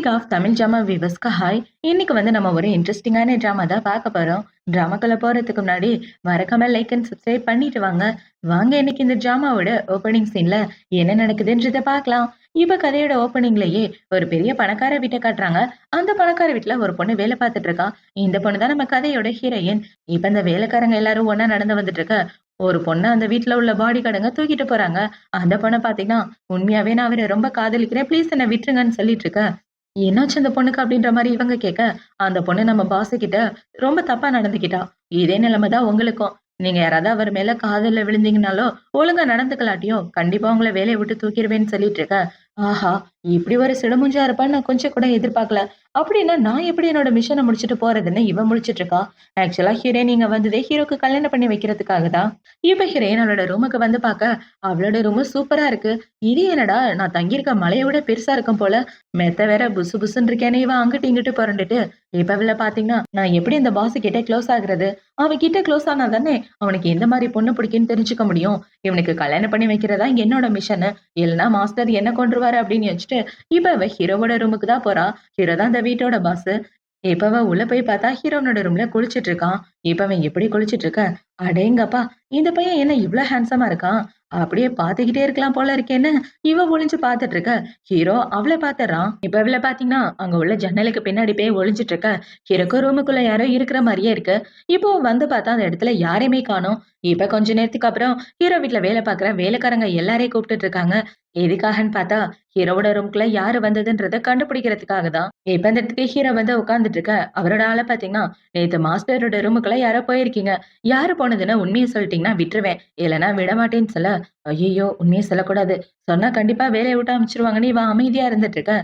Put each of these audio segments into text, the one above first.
Kick off Tamil drama விவஸ்க்கு hi. இன்னைக்கு நம்ம ஒரு இன்ட்ரெஸ்டிங்கான ட்ராமா தான் பார்க்க போறோம். ட்ராமாக்குள்ள போறதுக்கு முன்னாடி மறக்காம லைக் அண்ட் சப்ஸ்கிரைப் பண்ணிட்டு வாங்க. வாங்க இன்னைக்கு இந்த ட்ராமாவோட ஓப்பனிங் சீன்ல என்ன நடக்குதுன்றத பார்க்கலாம். இப்ப கதையோட ஓப்பனிங்லயே ஒரு பெரிய பணக்கார வீட்டை காட்டுறாங்க. அந்த பணக்கார வீட்டுல ஒரு பொண்ணு வேலை பார்த்துட்டு இருக்கா. இந்த பொண்ணு தான் நம்ம கதையோட ஹீரோயின். இப்ப இந்த வேலைக்காரங்க எல்லாரும் ஒண்ணா நடந்து வந்துட்டு இருக்க ஒரு பொண்ணு அந்த வீட்டுல உள்ள பாடி கார்டுங்க தூக்கிட்டு போறாங்க. அந்த பொண்ணை பாத்தீங்கன்னா, உண்மையாவே நான் அவரை ரொம்ப காதலிக்கிறேன், ப்ளீஸ் என்ன விட்டுருங்கன்னு சொல்லிட்டு இருக்க. என்னாச்சு அந்த பொண்ணுக்கு அப்படின்ற மாதிரி இவங்க கேட்க, அந்த பொண்ணு நம்ம பாஸ் கிட்ட ரொம்ப தப்பா நடந்துக்கிட்டா. இதே நிலைமை தான் உங்களுக்கும். நீங்க யாராவது அவர் மேல காதல்ல விழுந்தீங்கனாலோ, ஒழுங்கா நடந்துக்கலாட்டியும் கண்டிப்பா உங்களை வேலையை விட்டு தூக்கிடுவேன்னு சொல்லிட்டு இருக்க. ஆஹா, இப்படி ஒரு சிடுமுஞ்சா இருப்பான்னு நான் கொஞ்சம் கூட எதிர்பார்க்கல. அப்படின்னா நான் எப்படி என்னோட மிஷனை முடிச்சுட்டு போறதுன்னு இவன் முடிச்சிட்டு இருக்கா. ஆக்சுவலா ஹீரோயின் நீங்க வந்ததே ஹீரோக்கு கல்யாணம் பண்ணி வைக்கிறதுக்காக தான். இப்ப ஹீரோயின் அவளோட ரூமுக்கு வந்து பார்க்க, அவளோட ரூமு சூப்பரா இருக்கு. இது என்னடா, நான் தங்கியிருக்க மலையை விட பெருசா இருக்கும் போல. மெத்த வேற புசு புசுன்னு இருக்கேன்னு இவன் அங்கிட்டு இங்கிட்டு புரண்டுட்டு. இப்ப இவள பாத்தீங்கன்னா, நான் எப்படி இந்த பாஸ் கிட்ட க்ளோஸ் ஆகுறது? அவன் கிட்ட க்ளோஸ் ஆனா தானே அவனுக்கு எந்த மாதிரி பொண்ணு பிடிக்குன்னு தெரிஞ்சுக்க முடியும். இவனுக்கு கல்யாணம் பண்ணி வைக்கிறதா என்னோட மிஷன். இல்லைன்னா மாஸ்டர் என்ன கொன்றுவாரு அப்படின்னு வச்சுட்டு இப்ப அவ ஹீரோவோட ரூமுக்கு தான் போறா. ஹீரோ தான் இந்த வீட்டோட பாஸ். இப்ப அவ உள்ள போய் பார்த்தா ஹீரோனோட ரூம்ல குளிச்சிட்டு இருக்கான். இப்ப அவன் எப்படி குளிச்சிட்டு இருக்க, அடேங்கப்பா, இந்த பையன் என்ன இவ்வளவு ஹேண்ட்ஸமா இருக்கான். அப்படியே பாத்துக்கிட்டே இருக்கலாம் போல இருக்கேன்னு இவ ஒளிஞ்சு பாத்துட்டு இருக்க. ஹீரோ அவளை பாத்துறான். இப்ப இவள பாத்தீங்கன்னா அங்க உள்ள ஜன்னலுக்கு பின்னாடி போய் ஒளிஞ்சிட்டு இருக்க. ஹீரோக்கு ரூமுக்குள்ள யாரோ இருக்கிற மாதிரியே இருக்கு. இப்போ வந்து பார்த்தா அந்த இடத்துல யாரையுமே காணோம். இப்ப கொஞ்ச நேரத்துக்கு அப்புறம் ஹீரோ வீட்டுல வேலை பாக்குற வேலைக்காரங்க எல்லாரையும் கூப்பிட்டுட்டு இருக்காங்க. எதுக்காகன்னு பார்த்தா ஹீரோவோட ரூம்குள்ள யாரு வந்ததுன்றத கண்டுபிடிக்கிறதுக்காக தான். இப்ப இந்த இடத்துக்கு ஹீரோ வந்து உட்கார்ந்துட்டு இருக்க. அவரோட ஆளை பாத்தீங்கன்னா, நேத்து மாஸ்டரோட ரூமுக்குள்ள யாரோ போயிருக்கீங்க. யாரு போனதுன்னு உண்மையை சொல்லிட்டீங்கன்னா விட்டுருவேன், இல்லைன்னா விடமாட்டேன்னு சொல்ல. ஐயோ, உண்மையை சொல்லக்கூடாது, சொன்னா கண்டிப்பா வேலையை விட்டு அமைச்சிருவாங்கன்னு இவன் அமைதியா இருந்துட்டு இருக்க.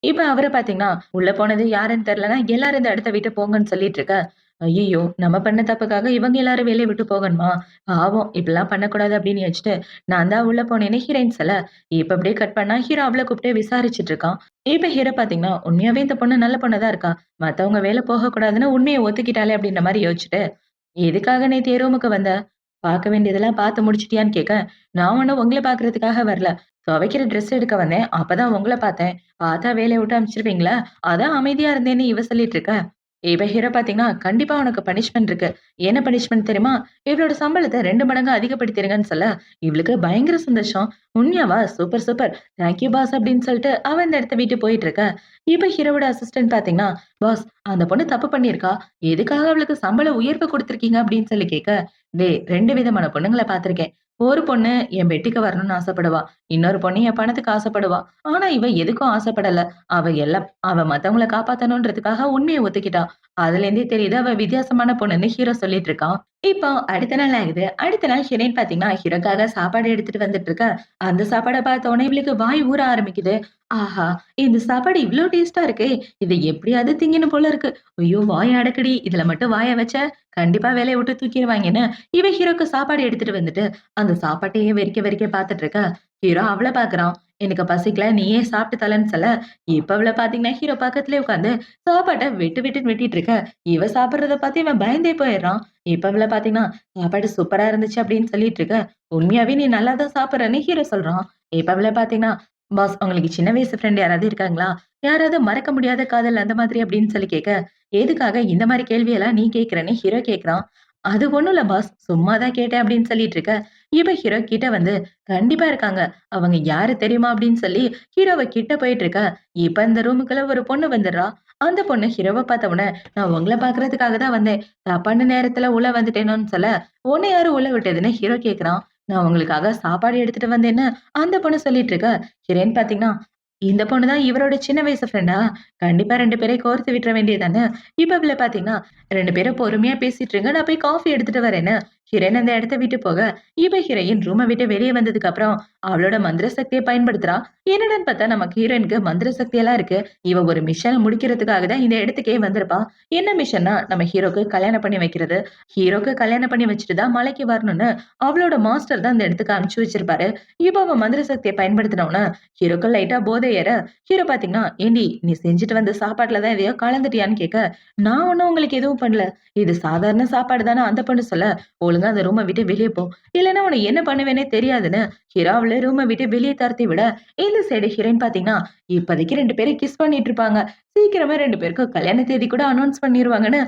இப்ப அவர பாத்தீங்கன்னா, உள்ள போனது யாருன்னு தெரியலன்னா, எல்லாரும் இந்த இடத்த விட்டு போங்கன்னு சொல்லிட்டு இருக்க. ஐயய்யோ! நம்ம பண்ண தப்புக்காக இவங்க எல்லாரும் வேலைய விட்டு போகணுமா? பாவம், இப்படிலாம் பண்ணக்கூடாது அப்படின்னு யோசிச்சுட்டு, நான் தான் உள்ள போனேன்னு ஹீரோயின் சொல்ல, இப்ப அப்படியே கட் பண்ணா ஹீரோ அவள கூப்பிட்டு விசாரிச்சுட்டு இருக்கான். இப்ப ஹீரோ பாத்தீங்கன்னா, உண்மையாவே இந்த பொண்ணு நல்ல பொண்ணு தான் இருக்கா. மத்தவங்க வேலை போகக்கூடாதுன்னு உண்மைய ஒத்துக்கிட்டாளே அப்படின்ற மாரி யோசிச்சுட்டு, எதுக்காக நேத்து என் ரூமுக்கு வந்த? பார்க்க வேண்டியதெல்லாம் பார்த்து முடிச்சிட்டியான்னு கேட்க, நான் ஒண்ணும் உங்கள பார்க்கறதுக்காக வரல. துவைக்கிற ட்ரெஸ் எடுக்க வந்தேன். அப்பதான் உங்கள பார்த்தேன். பார்த்தா வேலைய விட்டு அனுப்பிச்சிருவீங்களா? அதான் அமைதியா இருந்தேன்னு இவ சொல்லிட்டு இருக்க. இவ ஹீரோ பார்த்தீங்கன்னா, கண்டிப்பா உனக்கு பனிஷ்மென்ட் இருக்கு. என்ன பனிஷ்மென்ட் தெரியுமா? இவளோட சம்பளத்த 2 மடங்கா அதிகப்படுத்திருங்கன்னு சொல்ல, இவளுக்கு பயங்கர சந்தோஷம். உண்மையாவா? Super super. Thank you boss அப்படின்னு சொல்லிட்டு அவ இந்த இடத்த விட்டு போயிட்டு இருக்க. இப்ப ஹீரோவோட அசிஸ்டன்ட் பார்த்தீங்கன்னா, பாஸ், அந்த பொண்ணு தப்பு பண்ணியிருக்கா. எதுக்காக அவளுக்கு சம்பள உயர்வு குடுத்துருக்கீங்க அப்படின்னு சொல்லி கேட்க, டேய், 2 விதமான பொண்ணுங்கள பார்த்திருக்கேன். ஒரு பொண்ணு என் பெட்டிக்கு வரணும்னு ஆசைப்படுவா. இன்னொரு பொண்ணு என் பணத்துக்கு ஆசைப்படுவா. ஆனா இவ எதுக்கும் ஆசைப்படல. அவ மத்தவங்கள காப்பாத்தணும்ன்றதுக்காக உண்மைய ஒத்துக்கிட்டா. அதுலேருந்தே தெரியுது அவ வித்தியாசமான பொண்ணுன்னு ஹீரோ சொல்லிட்டு இருக்கான். இப்போ அடுத்த நாள் ஆகுது. அடுத்த நாள் ஹீரோயின் பாத்தீங்கன்னா, ஹீரோக்காக சாப்பாடு எடுத்துட்டு வந்துட்டு இருக்கா. அந்த சாப்பாட பார்த்த உடனே இவளுக்கு வாய் ஊற ஆரம்பிக்குது. ஆஹா! இந்த சாப்பாடு இவ்ளோ டேஸ்ட்டா இருக்கே! இத எப்படியாவது திங்கணும் போல இருக்கு. ஐயோ! வாய அடக்குடி. இதுல மட்டும் வாய வச்ச கண்டிப்பா வேலைய விட்டு தூக்கிருவாங்கன்னு இவ ஹீரோக்கு சாப்பாடு எடுத்துட்டு வந்துட்டு, அந்த சாப்பாட்டையே வெறிக்க வெறிக்க பாத்துட்டு இருக்க. ஹீரோ அவள பாக்குறான். எனக்கு பசிக்கல, நீயே சாப்பிட்டு தலன்னு சொல்ல, இப்ப அவள பாத்தீங்கன்னா ஹீரோ பக்கத்துலயே உட்காந்து சாப்பாட்ட வெட்டு வெட்டுன்னு வெட்டிட்டு இருக்க. இவ சாப்பிடுறத பார்த்து இவன் பயந்தே போயிடுறான். இப்ப அவள பாத்தீங்கன்னா, சாப்பாடு சூப்பரா இருந்துச்சு அப்படின்னு சொல்லிட்டு இருக்க. உண்மையாவே நீ நல்லா தான் சாப்பிடுறன்னு ஹீரோ சொல்றான். இப்ப அவள பாத்தீங்கன்னா, பாஸ், உங்களுக்கு சின்ன வயசு ஃப்ரெண்ட் யாராவது இருக்காங்களா? யாராவது மறக்க முடியாத காதல் அந்த மாதிரி அப்படின்னு சொல்லி கேட்க, எதுக்காக இந்த மாரி கேள்வியெல்லாம் நீ கேட்கிறன்னு ஹீரோ கேட்கிறான். அது ஒண்ணும் இல்ல பாஸ், சும்மா தான் கேட்டேன் அப்படின்னு சொல்லிட்டு இருக்க. இவ ஹீரோ கிட்ட வந்து, கண்டிப்பா இருக்காங்க. அவங்க யாரு தெரியுமா அப்படின்னு சொல்லி ஹீரோவ கிட்ட போயிட்டு இருக்க. இப்ப இந்த ரூமுக்குள்ள ஒரு பொண்ணு வந்துடுறா. அந்த பொண்ணு ஹீரோவ பார்த்த உடனே, நான் உங்கள பார்க்கறதுக்காக தான் வந்தேன். தப்பான நேரத்துல உள்ள வந்துட்டேனோன்னு சொல்ல, உன்னை யாரு உள்ள விட்டதுன்னு ஹீரோ கேட்கிறான். நான் உங்களுக்காக சாப்பாடு எடுத்துட்டு வந்தேன்னு அந்த பொண்ணு சொல்லிட்டு இருக்க. ஹீரோயின் பாத்தீங்கன்னா, இந்த பொண்ணு தான் இவரோட சின்ன வயசு ஃப்ரெண்டா? கண்டிப்பா 2 பேரையும் கோர்த்து விட்டுற வேண்டியது தானே. இப்ப இவள பாத்தீங்கன்னா, 2 பேரும் பொறுமையா பேசிட்டு இருங்க. நான் போய் காஃபி எடுத்துட்டு வரேன்னு ஹீரோயின் அந்த இடத்த விட்டு போக, இப்ப ஹீரோயின் ரூம விட்டு வெளிய வந்ததுக்கு அப்புறம் அவளோட மந்திர சக்திய பயன்படுத்துறா. என்னடான்னு பார்த்தா நமக்கு ஹீரோயினுக்கு மந்திர சக்தி எல்லாம் இருக்கு. இவ ஒரு மிஷன முடிக்கிறதுக்காக தான் இந்த இடத்துக்கே வந்திருப்பா. என்ன மிஷன்னா, நம்ம ஹீரோக்கு கல்யாணம் பண்ணி வைக்கிறது. ஹீரோக்கு கல்யாணம் பண்ணி வச்சுட்டு தான் மலைக்கு வரணும்னு அவளோட மாஸ்டர் தான் இந்த இடத்துக்கு அனுப்பிச்சு வச்சிருப்பாரு. இப்ப அவ மந்திர சக்திய பயன்படுத்தினோன ஹீரோக்கு லைட்டா போதை ஏற, ஹீரோ பாத்தீங்கன்னா, ஏண்டி நீ செஞ்சுட்டு வந்த சாப்பாட்டுல தான் எதையோ கலந்துட்டியான்னு கேட்க, நான் ஒண்ணும் உங்களுக்கு எதுவும் பண்ணல. இது சாதாரண சாப்பாடு தானே அந்த பொண்ணு சொல்ல, ஒழுங்கா அந்த ரூம விட்டு வெளிய போ. இல்லன்னா உன்ன என்ன பண்ணுவேன்னே தெரியாதுன்னு ஹீரோ அவள ரூம விட்டு வெளிய துரத்தி விட, இந்த சைடு ஹீரோயின் பாத்தீங்கன்னா, இப்போதைக்கு 2 பேரும் கிஸ் பண்ணிட்டு இருப்பாங்க. சீக்கிரமே 2 பேருக்கும் கல்யாண தேதி கூட அனௌன்ஸ் பண்ணிருவாங்கன்னு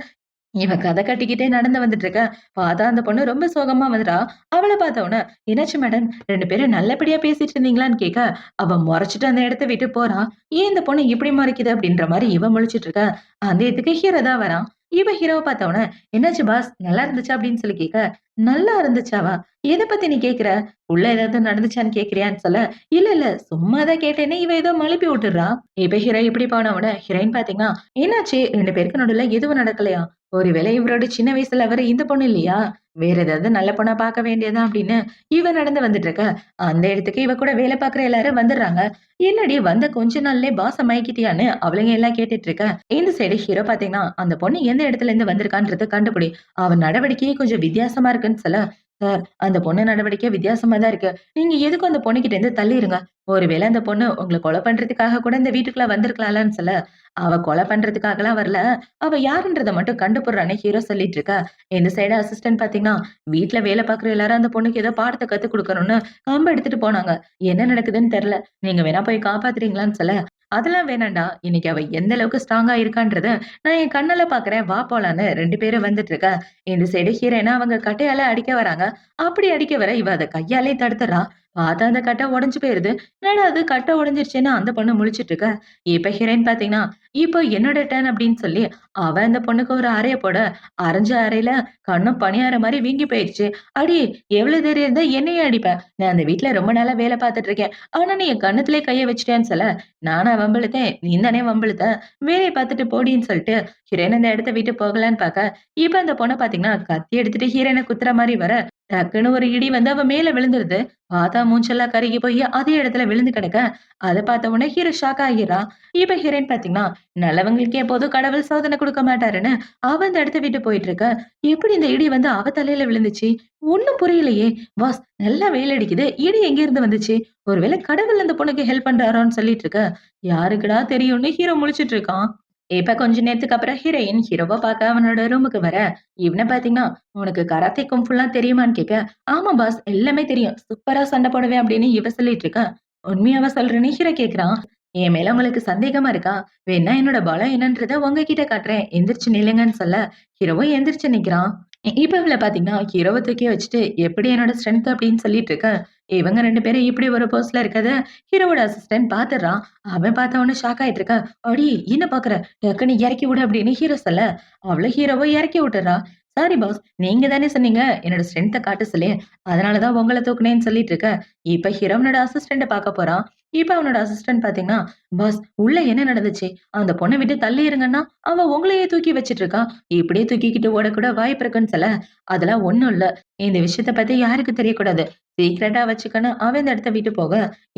இவ கதை கட்டிக்கிட்டே நடந்து வந்துட்டு இருக்க. பார்த்தா அந்த பொண்ணு ரொம்ப சோகமா வந்துட்டா. அவள பார்த்த உடனே, "என்னாச்சு மேடம்? 2 பேரும் நல்லபடியா பேசிட்டு இருந்தீங்களான்னு?" கேட்க, அவ மொறச்சுட்டு அந்த இடத்த விட்டு போறா. ஏன் இந்த பொண்ணு இப்படி மொறைக்குது? அப்படின்ற மாரி இவ முழிச்சுட்டு இருக்க. அந்த இதுக்கு ஹீரோ தான் வரான். இவ ஹீரோவ பார்த்த உடனே, "என்னாச்சு பாஸ்? நல்லா இருந்துச்சா?" அப்படின்னு சொல்லி கேட்க, "நல்லா இருந்துச்சாவா? எத பத்தி நீ கேட்கிற? உள்ள ஏதாவது நடந்துச்சான்னு கேட்கிறியான்னு?" சொல்ல, "இல்ல, இல்ல. சும்மா தான் கேட்டேன்னு" இவ ஏதோ மழுப்பி விட்டுர்றா. இப்ப ஹீரோ இப்படி போன உடனே ஹீரோயின் பார்த்தீங்கன்னா, "என்னாச்சு? 2 பேருக்கு நடுவுல எதுவும் நடக்கலையா? ஒருவேளை இவரோட சின்ன வயசுல அவரு இந்த பொண்ணு இல்லையா? வேற ஏதாவது நல்ல பொண்ணா பார்க்க வேண்டியதுதான் அப்படின்னு இவ நடந்து வந்துட்டு இருக்க. அந்த இடத்துக்கு இவ கூட வேலை பார்க்குற எல்லாரும் வந்துடுறாங்க. என்னடி வந்த கொஞ்ச நாள்லயே பாஸ மயக்கிட்டியான்னு அவளுங்க எல்லாம் கேட்டுட்டு இருக்க. இந்த சைடு ஹீரோ பார்த்தீங்கன்னா, அந்த பொண்ணு எந்த இடத்துல இருந்து வந்திருக்கான்றத கண்டுபிடி. அவ நடவடிக்கையே கொஞ்சம் வித்தியாசமா இருக்குன்னு சொல்ல, சார் அந்த பொண்ணு நடவடிக்கை வித்தியாசமா தான் இருக்கு. நீங்க எதுக்கும் அந்த பொண்ணுகிட்ட இருந்து தள்ளிருங்க. ஒருவேளை அந்த பொண்ணு உங்கள கொலை பண்றதுக்காக கூட இந்த வீட்டுக்குள்ள வந்திருக்கலாம்லன்னு சொல்ல, அவ கொலை பண்றதுக்காகலாம் வரல. அவ யாருன்றத மட்டும் கண்டுபிடுறான்னு ஹீரோ சொல்லிட்டு இருக்க. இந்த சைடு அசிஸ்டன்ட் பாத்தீங்கன்னா, வீட்ல வேலை பார்க்குற எல்லாரும் அந்த பொண்ணுக்கு ஏதோ பாடத்த கத்துக் குடுக்கணும்னு கம்பு எடுத்துட்டு போனாங்க. என்ன நடக்குதுன்னு தெரியல. நீங்க வேணா போய் காப்பாத்துறீங்களான்னு சொல்ல, அதெல்லாம் வேணாம்டா. இன்னைக்கு அவ எந்த அளவுக்கு ஸ்ட்ராங்கா இருக்கான்றத நான் என் கண்ணால பாக்குறேன். வா போலான்னு 2 பேரும் வந்துட்டு இருக்க. இந்த சைடு ஹீரோயின அவங்க கட்டையால அடிக்க வராங்க. அப்படி அடிக்க வர இவ அத கையாலே தடுத்துறா. பார்த்தா அந்த கட்டை உடைஞ்சு போயிருது. என்னடா அது கட்டை உடைஞ்சிருச்சேன்னு அந்த பொண்ணு முழிச்சுட்டு இருக்க. இப்ப ஹீரோயின் பாத்தீங்கன்னா, இப்போ என்னோட டர்ன் அப்படின்னு சொல்லி அவ அந்த பொண்ணுக்கு ஒரு அறைய போட, அரைஞ்ச அறையில கண்ணும் பணியார மாரி வீங்கி போயிருச்சு. "அடி எவ்வளவு தைரியம் இருந்தா என்னையே அடிப்ப? நான் அந்த வீட்ல ரொம்ப நாளா வேலை பார்த்துட்டு இருக்கேன். ஆனா நீ என் கன்னத்திலே கைய வச்சுட்டேன்னு" சொல்ல, "நானா வம்பிழுத்தேன்? நீ தானே வம்பிழுத்த. வேலைய பார்த்துட்டு போடின்னு" சொல்லிட்டு ஹீரோயின் அந்த இடத்த விட்டு போகலான்னு பாக்க, இப்ப அந்த பொண்ண பாத்தீங்கன்னா கத்தி எடுத்துட்டு ஹீரோயின குத்துற மாரி வர, டக்குன்னு ஒரு இடி வந்து அவ மேல விழுந்துருது. பார்த்தா மூஞ்செல்லாம் கருகி போய் அதே இடத்துல விழுந்து கிடக்க. அத பார்த்த உடனே ஹீரோ ஷாக் ஆகிறா. இப்ப ஹீரோயின் பாத்தீங்கன்னா, நல்லவங்களுக்கு எப்போதும் கடவுள் சோதனை குடுக்க மாட்டாருன்னு அவ அந்த இடத்த விட்டு போயிட்டு இருக்க. எப்படி இந்த இடி வந்து அவ தலையில விழுந்துச்சு? ஒண்ணும் புரியலையே! பாஸ் நல்லா வெயில் அடிக்குது. இடி எங்கேருந்து வந்துச்சு? ஒருவேளை கடவுள் அந்த பொண்ணுக்கு ஹெல்ப் பண்றாரான்னு சொல்லிட்டு இருக்க. யாருக்குடா தெரியும்னு ஹீரோ முழிச்சுட்டு இருக்கான். இப்ப கொஞ்ச நேரத்துக்கு அப்புறம் ஹீரோயின் ஹீரோவ பார்க்க அவனோட ரூமுக்கு வர, இவன பார்த்தீங்கன்னா, "உனக்கு கராத்தே குங்ஃபுலாம் தெரியுமான்னு?" கேட்க, "ஆமா பாஸ் எல்லாமே தெரியும். சூப்பரா சண்டை போடுவேன்" அப்படின்னு இவ சொல்லிட்டு இருக்கா. "உண்மையாவா சொல்றேன்னு?" ஹீரோ கேட்கிறான். "என் மேல உங்களுக்கு சந்தேகமா இருக்கா? வேணா என்னோட பலம் என்னன்றத உங்ககிட்ட காட்டுறேன். எந்திரிச்சு நில்லுங்கன்னு" சொல்ல, ஹீரோவும் எந்திரிச்சு நிக்கிறான். இப்ப இவள பார்த்தீங்கன்னா, ஹீரோவ தூக்கி வச்சுட்டு, "எப்படி என்னோட ஸ்ட்ரென்த்" அப்படின்னு சொல்லிட்டு இருக்க. இவங்க 2 பேரும் இப்படி ஒரு போஸ்ல இருக்கத ஹீரோவோட அசிஸ்டன்ட் பார்த்துடுறான். அவன் பார்த்த உடனே ஷாக் ஆயிட்டு இருக்கா. "அடி என்ன பார்க்குற? டக்குன்னு இறக்கி விடு" அப்படின்னு ஹீரோ சொல்ல, அவளும் ஹீரோவ இறக்கி விட்டுர்றா. "சாரி பாஸ், நீங்க தானே சொன்னீங்க என்னோட ஸ்ட்ரென்த்த காட்ட சொல்லி. அதனால தான் உங்கள தூக்குனேன்னு" சொல்லிட்டு இருக்க. இப்ப ஹீரோ அவனோட அசிஸ்டன்ட்ட பார்க்க போறான். இப்ப அவனோட அசிஸ்டன்ட் பார்த்தீங்கன்னா, "பாஸ் உள்ள என்ன நடந்துச்சு? அந்த பொண்ண விட்டு தள்ளி இருங்கன்னா, அவ உங்களையே தூக்கி வச்சுட்டு இருக்கா. இப்படியே தூக்கிக்கிட்டு ஓடக்கூட வாய்ப்பு இருக்குன்னு" சொல்ல, "அதெல்லாம் ஒண்ணும் இல்ல. இந்த விஷயத்த பத்தி யாருக்கும் தெரியக்கூடாது. சீக்ரெட்டா வச்சுக்கன்னு" அவன் இந்த இடத்த விட்டு போக,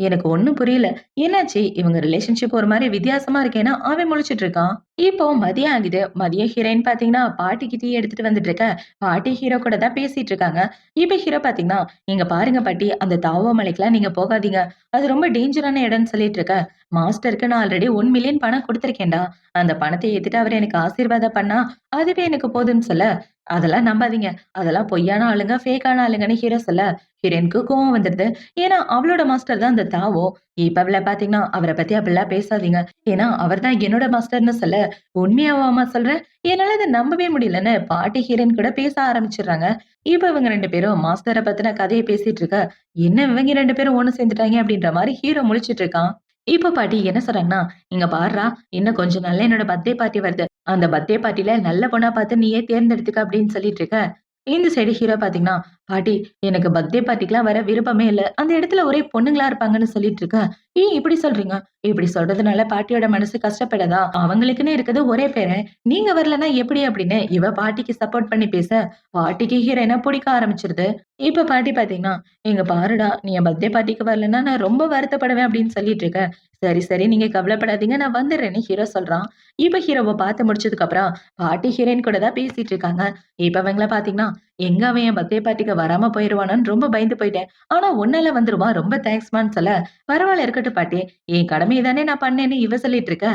எனக்கு ஒண்ணும் புரியல. என்னாச்சு? இவங்க ரிலேஷன்ஷிப் ஒரு மாரி வித்தியாசமா இருக்கேன்னா, அவன் முழிச்சுட்டு இருக்கான். இப்போ மதியம் ஆகுது. மதியம் ஹீரோயின் பார்த்தீங்கன்னா, பாட்டிக்கு டீ எடுத்துட்டு வந்துட்டு இருக்க. பாட்டி ஹீரோ கூட தான் பேசிட்டு இருக்காங்க. இப்ப ஹீரோ பார்த்தீங்கன்னா, "இங்க பாருங்க பாட்டி, அந்த தாவோ மலைக்கெல்லாம் நீங்க போகாதீங்க. அது ரொம்ப டேஞ்சரான இடம்னு" சொல்லிட்டு இருக்க. "மாஸ்டருக்கு நான் ஆல்ரெடி 1,000,000 பணம் குடுத்துருக்கேன்டா. அந்த பணத்த ஏத்துட்டு அவரு எனக்கு ஆசீர்வாதம் பண்ணா, அதுவே எனக்கு போதும்ன்னு" சொல்ல, "அதெல்லாம் நம்பாதீங்க. அதெல்லாம் பொய்யான ஆளுங்க, ஃபேக்கான ஆளுங்கன்னு" ஹீரோ சொல்ல, ஹீரோயினுக்கு கோவம் வந்துடுது. ஏன்னா, அவளோட மாஸ்டர் தான் அந்த தாவோ. இப்ப அவள பார்த்தீங்கன்னா, "அவர பத்தி அப்படிலாம் பேசாதீங்க. ஏன்னா, அவர் தான் என்னோட மாஸ்டர்ன்னு" சொல்ல, "உண்மையாவாம்மா சொல்ற?" என்னால இத நம்பவே முடியலன்னு பாட்டி ஹீரோயின் கூட பேச ஆரம்பிச்சுடுறாங்க. இப்ப இவங்க 2 பேரும் மாஸ்டர பத்தின கதைய பேசிட்டு இருக்க. என்ன இவங்க 2 பேரும் ஒண்ணு சேர்ந்துட்டாங்க அப்படின்ற மாரி ஹீரோ முழிச்சுட்டு இருக்கான். இப்ப பாட்டி என்ன சொல்றாங்கன்னா, "இங்க பார்றா, இன்னும் கொஞ்ச நாள்ல என்னோட பர்த்டே பார்ட்டி வருது. அந்த பர்த்டே பார்ட்டில நல்ல பொண்ணா பார்த்து நீயே தேர்ந்தெடுத்துக்க" அப்படின்னு சொல்லிட்டு இருக்க. இந்த சைடு ஹீரோ பார்த்தீங்கன்னா, "பாட்டி எனக்கு பர்த்டே பார்ட்டிக்குலாம் வர விருப்பமே இல்ல. அந்த இடத்துல ஒரே பொண்ணுங்களா இருப்பாங்கன்னு" சொல்லிட்டு இருக்க. "ஏன் இப்படி சொல்றீங்க? இப்படி சொல்றதுனால பாட்டியோட மனசு கஷ்டப்படாதா? அவங்களுக்குன்னு இருக்குது ஒரே பேரன். நீங்க வரலன்னா எப்படி?" அப்படின்னு இவ பாட்டிக்கு சப்போர்ட் பண்ணி பேச, பாட்டிக்கு ஹீரோயின புடிக்க ஆரம்பிச்சுருது. இப்ப பாட்டி பார்த்தீங்கன்னா, "இங்க பாருடா, நீ என் பர்த்டே பார்ட்டிக்கு வரலன்னா நான் ரொம்ப வருத்தப்படுவேன்" அப்படின்னு சொல்லிட்டு இருக்க. "சரி, சரி நீங்க கவலைப்படாதீங்க. நான் வந்துர்றேன்னு" ஹீரோ சொல்றான். இப்ப ஹீரோவ பார்த்து முடிச்சதுக்கு அப்புறம் பாட்டி ஹீரோயின் கூட தான் பேசிட்டு இருக்காங்க. இப்ப இவங்கள பார்த்தீங்கன்னா, எங்க அவன் என் பர்த்டே பார்ட்டிக்கு வராம போயிருவானோன்னு ரொம்ப பயந்து போயிட்டேன். ஆனா உன்னால வந்துருவான். ரொம்ப தேங்க்ஸ்மான்னு சொல்ல, "பரவால்ல இருக்கட்டும் பாட்டி. என் கடமைய தானே நான் பண்ணேன்னு" இவ சொல்லிட்டு இருக்க.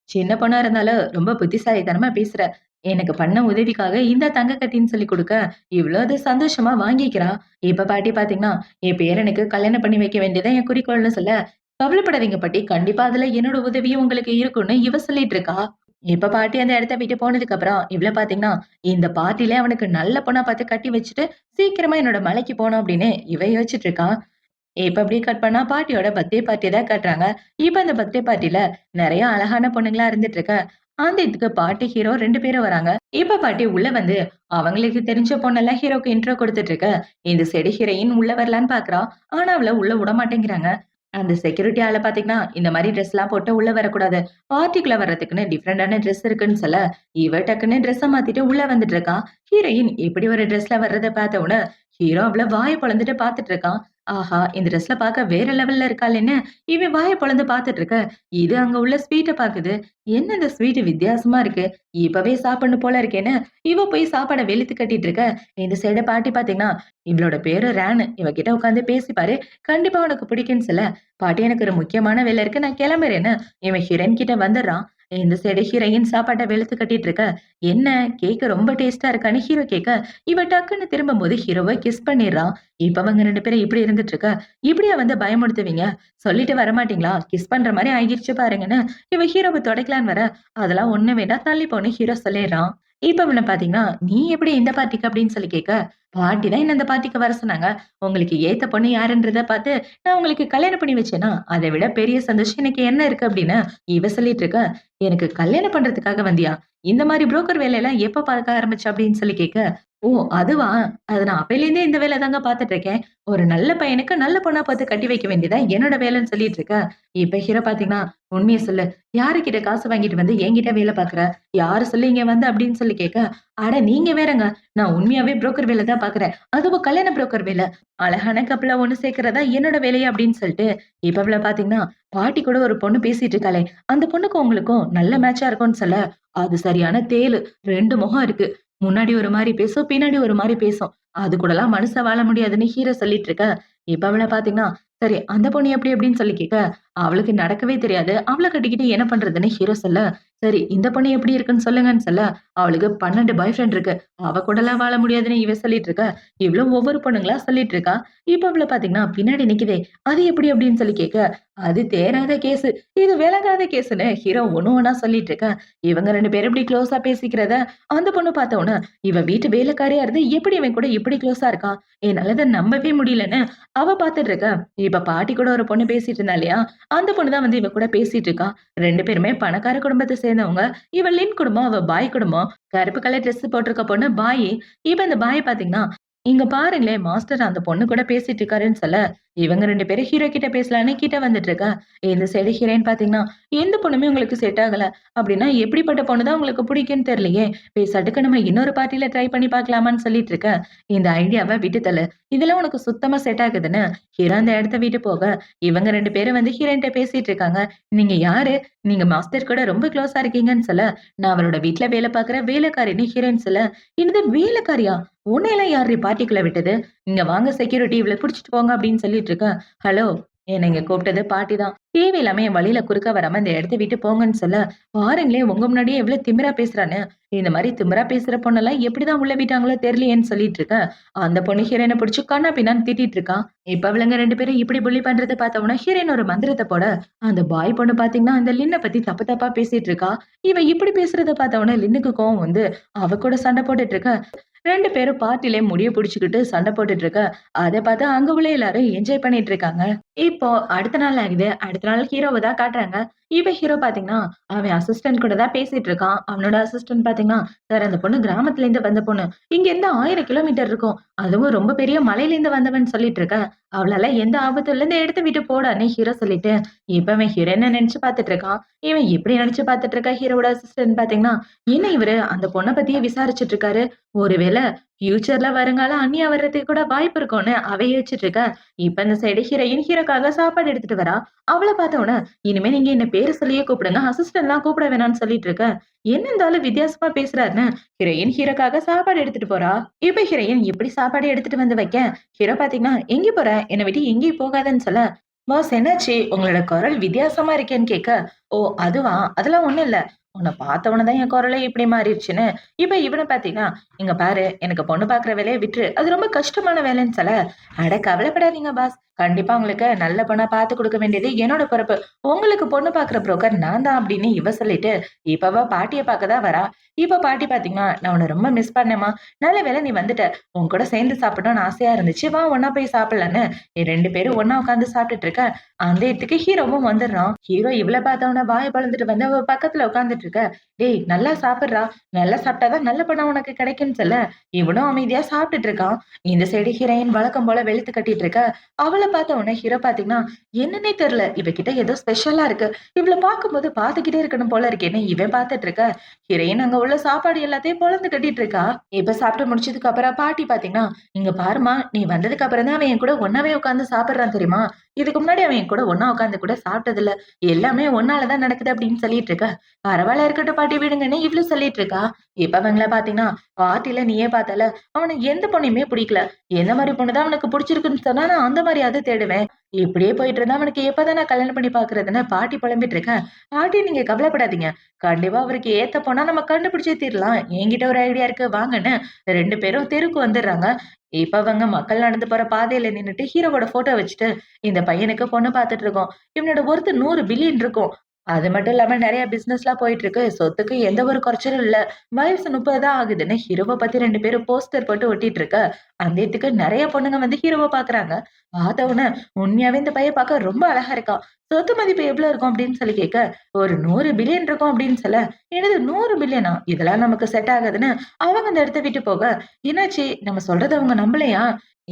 "சின்ன பொண்ணா இருந்தாலும் ரொம்ப புத்திசாலித்தனமா பேசுற. எனக்கு பண்ண உதவிக்காக இந்த தங்க கட்டின்னு சொல்லி குடுக்க, இவ்ளோ அது சந்தோஷமா வாங்கிக்கிறா. இப்ப பாட்டி பாத்தீங்கன்னா, என் பேரனுக்கு கல்யாணம் பண்ணி வைக்க வேண்டியது என் குறிக்கோள்னு சொல்ல, கவலைப்படாதீங்க பாட்டி. கண்டிப்பா அதுல என்னோட உதவியும் உங்களுக்கு இருக்கும்னு இவ சொல்லிட்டு இருக்கா. இப்ப பாட்டி அந்த இடத்த விட்டு போனதுக்கு அப்புறம், இவ்ள பாத்தீங்கன்னா, இந்த பார்ட்டில அவனுக்கு நல்ல பொண்ணா பாத்து கட்டி வச்சுட்டு, சீக்கிரமா என்னோட மலைக்கு போணும் அப்படின்னு இவ யோசிச்சுட்டு இருக்கா. இப்ப அப்படியே கட் பண்ணா பாட்டியோட பர்த்டே பார்ட்டி தான் காட்டுறாங்க. இப்ப அந்த பர்த்டே பார்ட்டில நெறைய அழகான பொண்ணுங்களா இருந்துட்டு இருக்க. அந்த இதுக்கு பாட்டி, ஹீரோ 2 பேரும் வராங்க. இப்ப பாட்டி உள்ள வந்து அவங்களுக்கு தெரிஞ்ச பொண்ணெல்லாம் ஹீரோக்கு இன்ட்ரோ குடுத்துட்டு இருக்க. இந்த சைடு ஹீரோயின் உள்ள வரலான்னு பாக்குறா. ஆனா அவள உள்ள விடமாட்டேங்கிறாங்க. அந்த செக்யூரிட்டி ஆள பாத்தீங்கன்னா, இந்த மாரி ட்ரெஸ்லாம் போட்டு உள்ள வரக்கூடாது. பார்ட்டிக்குள்ள வர்றதுக்குன்னு டிஃபரெண்டான ட்ரெஸ் இருக்குன்னு சொல்ல, இவ டக்குன்னு ட்ரெஸ்ஸ மாத்திட்டு உள்ள வந்துட்டு இருக்கா. ஹீரோயின் இப்படி ஒரு ட்ரெஸ்ல வர்றத பார்த்த உடனே, ஹீரோ அவள வாய பொளந்துட்டு பாத்துட்டு இருக்கான். ஆஹா! இந்த ட்ரெஸ்ல பாக்க வேற லெவல்ல இருக்காளேன்னு, இவன் வாய பொளந்து பாத்துட்டு இருக்க. இது அங்க உள்ள ஸ்வீட்ட பாக்குது. என்ன இந்த ஸ்வீட் வித்தியாசமா இருக்கு. இப்பவே சாப்பிடணும் போல இருக்கேன்னு, இவ போய் சாப்பாட வெளுத்து கட்டிட்டு இருக்க. இந்த சைடு பாட்டி பாத்தீங்கன்னா, இவளோட பேரு ரானு. இவகிட்ட உட்கார்ந்து பேசி பாரு. கண்டிப்பா உனக்கு பிடிக்கும்னு சொல்ல, பாட்டி எனக்கு ஒரு முக்கியமான வேலை இருக்கு. நான் கிளம்புறேன்னு இவன் ஹீரோயின் கிட்ட வந்துடுறான். இந்த சைடு ஹீரோயின் சாப்பாட்ட வெளுத்து கட்டிட்டு இருக்க. என்ன கேக் ரொம்ப டேஸ்ட்டா இருக்கான்னு ஹீரோ கேட்க, இவ டக்குன்னு திரும்பும்போது ஹீரோவ கிஸ் பண்ணிடுறா. இப்ப அவங்க 2 பேரும் இப்படி இருந்துட்டு இருக்க. இப்படியா வந்து பயமுறுத்துவீங்க? சொல்லிட்டு வரமாட்டீங்களா? கிஸ் பண்ற மாரி ஆகிருச்சு பாருங்கன்னு, இவ ஹீரோவ தொடைக்கலான்னு வர, அதெல்லாம் ஒண்ணும் வேண்டாம் தள்ளி போன்னு ஹீரோ சொல்லிடுறான். இப்ப இவன பாத்தீங்கன்னா, "நீ எப்படி இந்த பார்ட்டிக்கு?" அப்படின்னு சொல்லி கேட்க, "பாட்டி தான் என்ன இந்த பார்ட்டிக்கு வர சொன்னாங்க. உங்களுக்கு ஏத்த பொண்ணு யாருன்றத பாத்து, நான் உங்களுக்கு கல்யாணம் பண்ணி வச்சேன்னா, அத விட பெரிய சந்தோஷம் எனக்கு என்ன இருக்கு?" அப்படின்னு இவ சொல்லிட்டு இருக்க. "எனக்கு கல்யாணம் பண்றதுக்காக வந்தியா? இந்த மாரி புரோக்கர் வேலையெல்லாம் எப்ப பார்க்க ஆரம்பிச்ச?" அப்படின்னு சொல்லி கேட்க, "ஓ! அதுவா? அத நான் அப்பைலேருந்தே இந்த வேல தாங்க பார்த்துட்டு இருக்கேன். ஒரு நல்ல பையனுக்கு நல்ல பொண்ணா பார்த்து கட்டி வைக்க வேண்டியது தான் என்னோட வேலைன்னு" சொல்லிட்டு இருக்க. இப்ப ஹீரோ பாத்தீங்கன்னா, "உண்மைய சொல்லு. யாருகிட்ட காசு வாங்கிட்டு வந்து என்கிட்ட வேல பார்க்குற? யாரு சொல்லி இங்க வந்த?" அப்படின்னு சொல்லி கேட்க, "அட நீங்க வேறங்க. நான் உண்மையாவே புரோக்கர் வேல தான் பார்க்குறேன். அதுவும் கல்யாண புரோக்கர் வேல. அழகான கப்புல ஒண்ணு சேர்க்கிறதா என்னோட வேலையே" அப்படின்னு சொல்லிட்டு, இப்ப இவள பாத்தீங்கன்னா, பாட்டி கூட ஒரு பொண்ணு பேசிட்டு இருக்காளே, அந்த பொண்ணுக்கும் உங்களுக்கும் நல்ல மேட்சா இருக்கும்னு சொல்ல, அது சரியான தேளு. 2 முகம் இருக்கு. முன்னாடி ஒரு மாரி பேசும், பின்னாடி ஒரு மாரி பேசும். அது கூடலாம் மனுஷன் வாழ முடியாதுன்னு ஹீரோ சொல்லிட்டு இருக்க. இப்ப அவள பாத்தீங்கன்னா, சரி அந்த பொண்ணு எப்படி அப்படின்னு சொல்லி கேட்க, அவளுக்கு நடக்கவே தெரியாது. அவள கட்டிக்கிட்டு என்ன பண்றதுன்னு ஹீரோ சொல்ல, சரி இந்த பொண்ணு எப்படி இருக்குன்னு சொல்லுங்கன்னு சொல்ல, அவளுக்கு 12 பாய் ஃப்ரெண்ட் இருக்கு. அவ கூடலாம் வாழ முடியாதுன்னு இவ சொல்லிட்டு இருக்க. இவளும் ஒவ்வொரு பொண்ணுங்களா சொல்லிட்டு இருக்கா. இப்ப அவள பாத்தீங்கன்னா, பின்னாடி நிக்குதே, அது எப்படி அப்படின்னு சொல்லி கேட்க, அது தேறாத கேஸு. இது விளங்காத கேஸுன்னு ஹீரோ ஒண்ணு ஒண்ணா சொல்லிட்டு இருக்க. இவங்க 2 பேரும் இப்படி க்ளோஸா பேசிக்கிறத அந்த பொண்ணு பார்த்த உடனே, இவ வீட்டு வேலைக்காரியா இருந்து எப்படி இவன் கூட இப்படி க்ளோஸா இருக்கா? என்னால இத நம்பவே முடியலன்னு அவ பார்த்துட்டு இருக்க. இப்ப பாட்டி கூட ஒரு பொண்ணு பேசிட்டு இருந்தா இல்லையா? அந்த பொண்ணு தான் வந்து இவ கூட பேசிட்டு இருக்கா. 2 பேருமே பணக்கார குடும்பத்த சேர்ந்தவங்க. இவ லின் குடும்பம், அவ பாய் குடும்பம். கருப்பு கலர் ட்ரெஸ் போட்டிருக்க பொண்ணு பாயி. இப்ப இந்த பாய் பார்த்தீங்கன்னா, இங்க பாருங்களேன் மாஸ்டர் அந்த பொண்ணு கூட பேசிட்டு இருக்காருன்னு சொல்ல, இவங்க 2 பேரும் ஹீரோ கிட்ட பேசலான்னு கிட்ட வந்துட்டு இருக்கா. இந்த சைடு ஹீரோயின் பார்த்தீங்கன்னா, எந்த பொண்ணுமே உங்களுக்கு செட் ஆகல. அப்படின்னா எப்படிப்பட்ட பொண்ணு தான் உங்களுக்கு பிடிக்கும்னு தெரியலையே. பேசாட்டுக்கு நம்ம இன்னொரு பார்ட்டில ட்ரை பண்ணி பார்க்கலாமான்னு சொல்லிட்டு இருக்க. இந்த ஐடியாவ விட்டு தள்ளு. இதெல்லாம் உனக்கு சுத்தமா செட் ஆகுதுன்னு ஹீரோ அந்த இடத்த விட்டு போக, இவங்க 2 பேரும் வந்து ஹீரோயின்ட்ட பேசிட்டு இருக்காங்க. "நீங்க யாரு? நீங்க மாஸ்டர் கூட ரொம்ப க்ளோஸா இருக்கீங்கன்னு" சொல்ல, "நான் அவரோட வீட்ல வேலை பார்க்குற வேலைக்காரின்னு" ஹீரோயின் சொல்ல, "என்னது வேலைக்காரியா? உன்னையெல்லாம் யார்ரி பார்ட்டிக்குள்ள விட்டது? இங்க வாங்க செக்யூரிட்டி இவள புடிச்சிட்டு போங்க" அப்படின்னு சொல்லிட்டு இருக்கேன். "ஹலோ! என்ன இங்க கூப்பிட்டது பாட்டி தான். தேவையில்லாம என் வழியில குறுக்க வராம இந்த இடத்த விட்டு போங்கன்னு" சொல்ல, "பாருங்களேன் உங்க முன்னாடியே எவ்வளவு திமிரா பேசுறான்னு. இந்த மாரி திமிரா பேசுற பொண்ணெல்லாம் எப்படிதான் உள்ள விட்டாங்களோ தெரியலையேன்னு" சொல்லிட்டு இருக்கேன். அந்த பொண்ணு ஹீரோயின புடிச்சு கன்னா பின்னான்னு திட்டிட்டு இருக்கா. இப்ப அவளுங்க 2 பேரும் இப்படி புல்லி பண்றத பார்த்த உடனே ஹீரோயின் ஒரு மந்திரத்த போட, அந்த பாய் பொண்ணு பார்த்தீங்கன்னா, அந்த லின்ன பத்தி தப்பு தப்பா பேசிட்டு இருக்கா. இவ இப்படி பேசுறத பார்த்த உடனே லின்னுக்கு கோவம் வந்து, அவ கூட சண்டை போட்டுட்டு இருக்க. 2 பேரும் பார்ட்டிலே முடிய புடிச்சுக்கிட்டு சண்டை போட்டுட்டு இருக்க. அத பார்த்து அங்க உள்ள எல்லாரும் என்ஜாய் பண்ணிட்டு இருக்காங்க. இப்போ அடுத்த நாள் ஆகுது. அடுத்த நாள் ஹீரோவ தான் காட்டுறாங்க. இப்ப ஹீரோ பார்த்தீங்கன்னா, அவன் அசிஸ்டன்ட் கூட தான் பேசிட்டு இருக்கான். அவனோட அசிஸ்டன்ட் பார்த்தீங்கன்னா, "சார் அந்த பொண்ணு கிராமத்துல இருந்து வந்த பொண்ணு. இங்கேருந்து 1000 கிலோமீட்டர் இருக்கும். அதுவும் ரொம்ப பெரிய மலையிலேருந்து வந்தவன்னு சொல்லிட்டு இருக்க. அவளால எந்த ஆபத்தும் இல்ல. இந்த இடத்த விட்டு போடான்னு" ஹீரோ சொல்லிட்டு, இப்ப அவன் ஹீரோயின நெனச்சு பார்த்துட்டு இருக்கான். இவன் இப்படி நெனச்சு பார்த்துட்டு இருக்க ஹீரோவோட அசிஸ்டன்ட் பார்த்தீங்கன்னா, என்ன இவரு அந்த பொண்ண பத்தியே விசாரிச்சுட்டு இருக்காரு. ஒருவேள ஃபியூச்சர்ல வருங்கால அண்ணியா வர்றதுக்கு கூட வாய்ப்பு இருக்கும்னு அவ யோசிச்சுட்டு இருக்க. இப்ப இந்த சைடு ஹீரோயின் ஹீரோக்காக சாப்பாடு எடுத்துட்டு வரா. அவள பார்த்த உடனே, "இனிமே நீங்க என்ன பேரு சொல்லியே கூப்பிடுங்க. அசிஸ்டன்ட்லாம் கூப்பிட வேணாம்னு" சொல்லிட்டு இருக்க. என்ன இந்த ஆளு வித்தியாசமா பேசுறாருன்னு ஹீரோயின் ஹீரோக்காக சாப்பாடு எடுத்துட்டு போறா. இப்ப ஹீரோயின் எப்படி சாப்பாடு எடுத்துட்டு வந்து வைக்க, ஹீரோ பாத்தீங்கன்னா, "எங்க போற? என்ன விட்டு எங்கேயும் போகாதன்னு" சொல்ல, "பாஸ் என்னாச்சு? உங்களோட குரல் வித்தியாசமா இருக்கேன்னு" கேட்க, "ஓ அதுவா? அதெல்லாம் ஒண்ணும் இல்ல. உன்னை பார்த்தவன தான் என் குரலே இப்படி மாறிடுச்சுன்னு. இப்ப இவன பாத்தீங்கன்னா, "இங்க பாரு, எனக்கு பொண்ணு பாக்குற வேலைய விட்டுரு. அது ரொம்ப கஷ்டமான வேலைன்னு" சொல்ல, "அட கவலைப்படாதீங்க பாஸ். கண்டிப்பா உங்களுக்கு நல்ல பொண்ணா பார்த்து குடுக்க வேண்டியது என்னோட பொறுப்பு. உங்களுக்கு பொண்ணு பாக்குற புரோக்கர் நான் தான்" அப்படின்னு இவ சொல்லிட்டு, இப்ப அவ பாட்டிய பாக்க தான் வரா. இப்ப பாட்டி பாத்தீங்கன்னா, "நான் உன்ன ரொம்ப மிஸ் பண்ணேன்ம்மா. நல்ல வேளை நீ வந்துட்ட. உன் கூட சேர்ந்து சாப்பிடணும்னு ஆசையா இருந்துச்சு. வா ஒண்ணா போய் சாப்பிடலான்னு" 2 பேரும் ஒண்ணா உட்கார்ந்து சாப்பிட்டுட்டு இருக்க. அந்த இடத்துக்கு ஹீரோவும் வந்துடுறான். ஹீரோ இவள பார்த்தவுடனே வாய பொளந்துட்டு வந்து அவ பக்கத்துல உட்கார்ந்துட்டு இருக்க. "டேய் நல்லா சாப்பிடுறா. நல்லா சாப்பிட்டா தான் நல்ல பணம் உனக்கு கிடைக்கும்னு" சொல்ல, இவனும் அமைதியா சாப்பிட்டுட்டு இருக்கான். இந்த சைடு ஹீரோயின் வழக்கம் போல வெளுத்து கட்டிட்டு இருக்க. அவள பார்த்த உடனே ஹீரோ பாத்தீங்கன்னா, என்னன்னே தெரியல. இவகிட்ட ஏதோ ஸ்பெஷலா இருக்கு. இவள பார்க்கும்போது பார்த்துக்கிட்டே இருக்கணும் போல இருக்கேன்னு இவன் பார்த்துட்டு இருக்க. ஹீரோயின் அங்க உள்ள சாப்பாடு எல்லாத்தையும் பொளந்து கட்டிட்டு இருக்கா. இப்ப சாப்பிட்டு முடிச்சதுக்கு அப்புறம் பாட்டி பாத்தீங்கன்னா, "இங்க பாரும்மா, நீ வந்ததுக்கு அப்புறம் தான் அவன் என் கூட ஒண்ணாவே உட்கார்ந்து சாப்பிடுறான் தெரியுமா? இதுக்கு முன்னாடி அவன் என் கூட ஒண்ணா உட்கார்ந்து கூட சாப்பிட்டதில்ல. எல்லாமே உன்னால தான் நடக்குது" அப்படின்னு சொல்லிட்டு இருக்க. "பரவால்ல இருக்கட்டும் பாட்டி விடுங்கன்னு" இவளும் சொல்லிட்டு இருக்கா. இப்ப அவங்கள பாத்தீங்கன்னா, பார்ட்டில நீயே பார்த்தல, அவனுக்கு எந்த பொண்ணையுமே பிடிக்கல. எந்த மாரி பொண்ணு தான் அவனுக்கு பிடிச்சிருக்குன்னு சொன்னா நான் அந்த மாரியாவது தேடுவேன். இப்படியே போயிட்டு இருந்தா அவனுக்கு எப்பதான் நான் கல்யாணம் பண்ணி பாக்குறதுன்னு பாட்டி புலம்பிட்டு இருக்க. "பாட்டி நீங்க கவலைப்படாதீங்க. கண்டிப்பா அவருக்கு ஏத்த பொண்ணா நம்ம கண்டுபிடிச்சே தீரலாம். என்கிட்ட ஒரு ஐடியா இருக்கு வாங்கன்னு" 2 பேரும் தெருக்கு வந்துடுறாங்க. இப்ப அவங்க மக்கள் நடந்து போற பாதையில நின்னுட்டு ஹீரோவோட போட்டோ வச்சுட்டு, இந்த பையனுக்கு பொண்ணு பார்த்துட்டு இருக்கோம். இவனோட ஒர்த் 100 பில்லியன் இருக்கும். அது மட்டும் இல்லாம நெறைய பிசினஸ்லாம் போயிட்டு இருக்கு. சொத்துக்கு எந்த ஒரு குறைச்சலும் இல்ல. வயசு 30 தான் ஆகுதுன்னு ஹீரோவ பத்தி 2 பேரும் போஸ்டர் போட்டு ஒட்டிட்டு இருக்க. அந்த இடத்துக்கு நெறைய பொண்ணுங்க வந்து ஹீரோவ பாக்குறாங்க. பார்த்த உடனே உண்மையாவே இந்த பையன் பார்க்க ரொம்ப அழகா இருக்கான். சொத்து மதிப்பு எவ்வளவு இருக்கும் அப்படின்னு சொல்லி கேட்க, ஒரு 100 பில்லியன் இருக்கும் அப்படின்னு சொல்ல, என்னது 100 பில்லியனா? இதெல்லாம் நமக்கு செட் ஆகாதுன்னு அவங்க அந்த இடத்த விட்டு போக, என்னாச்சு? நம்ம சொல்றத அவங்க நம்பலையா?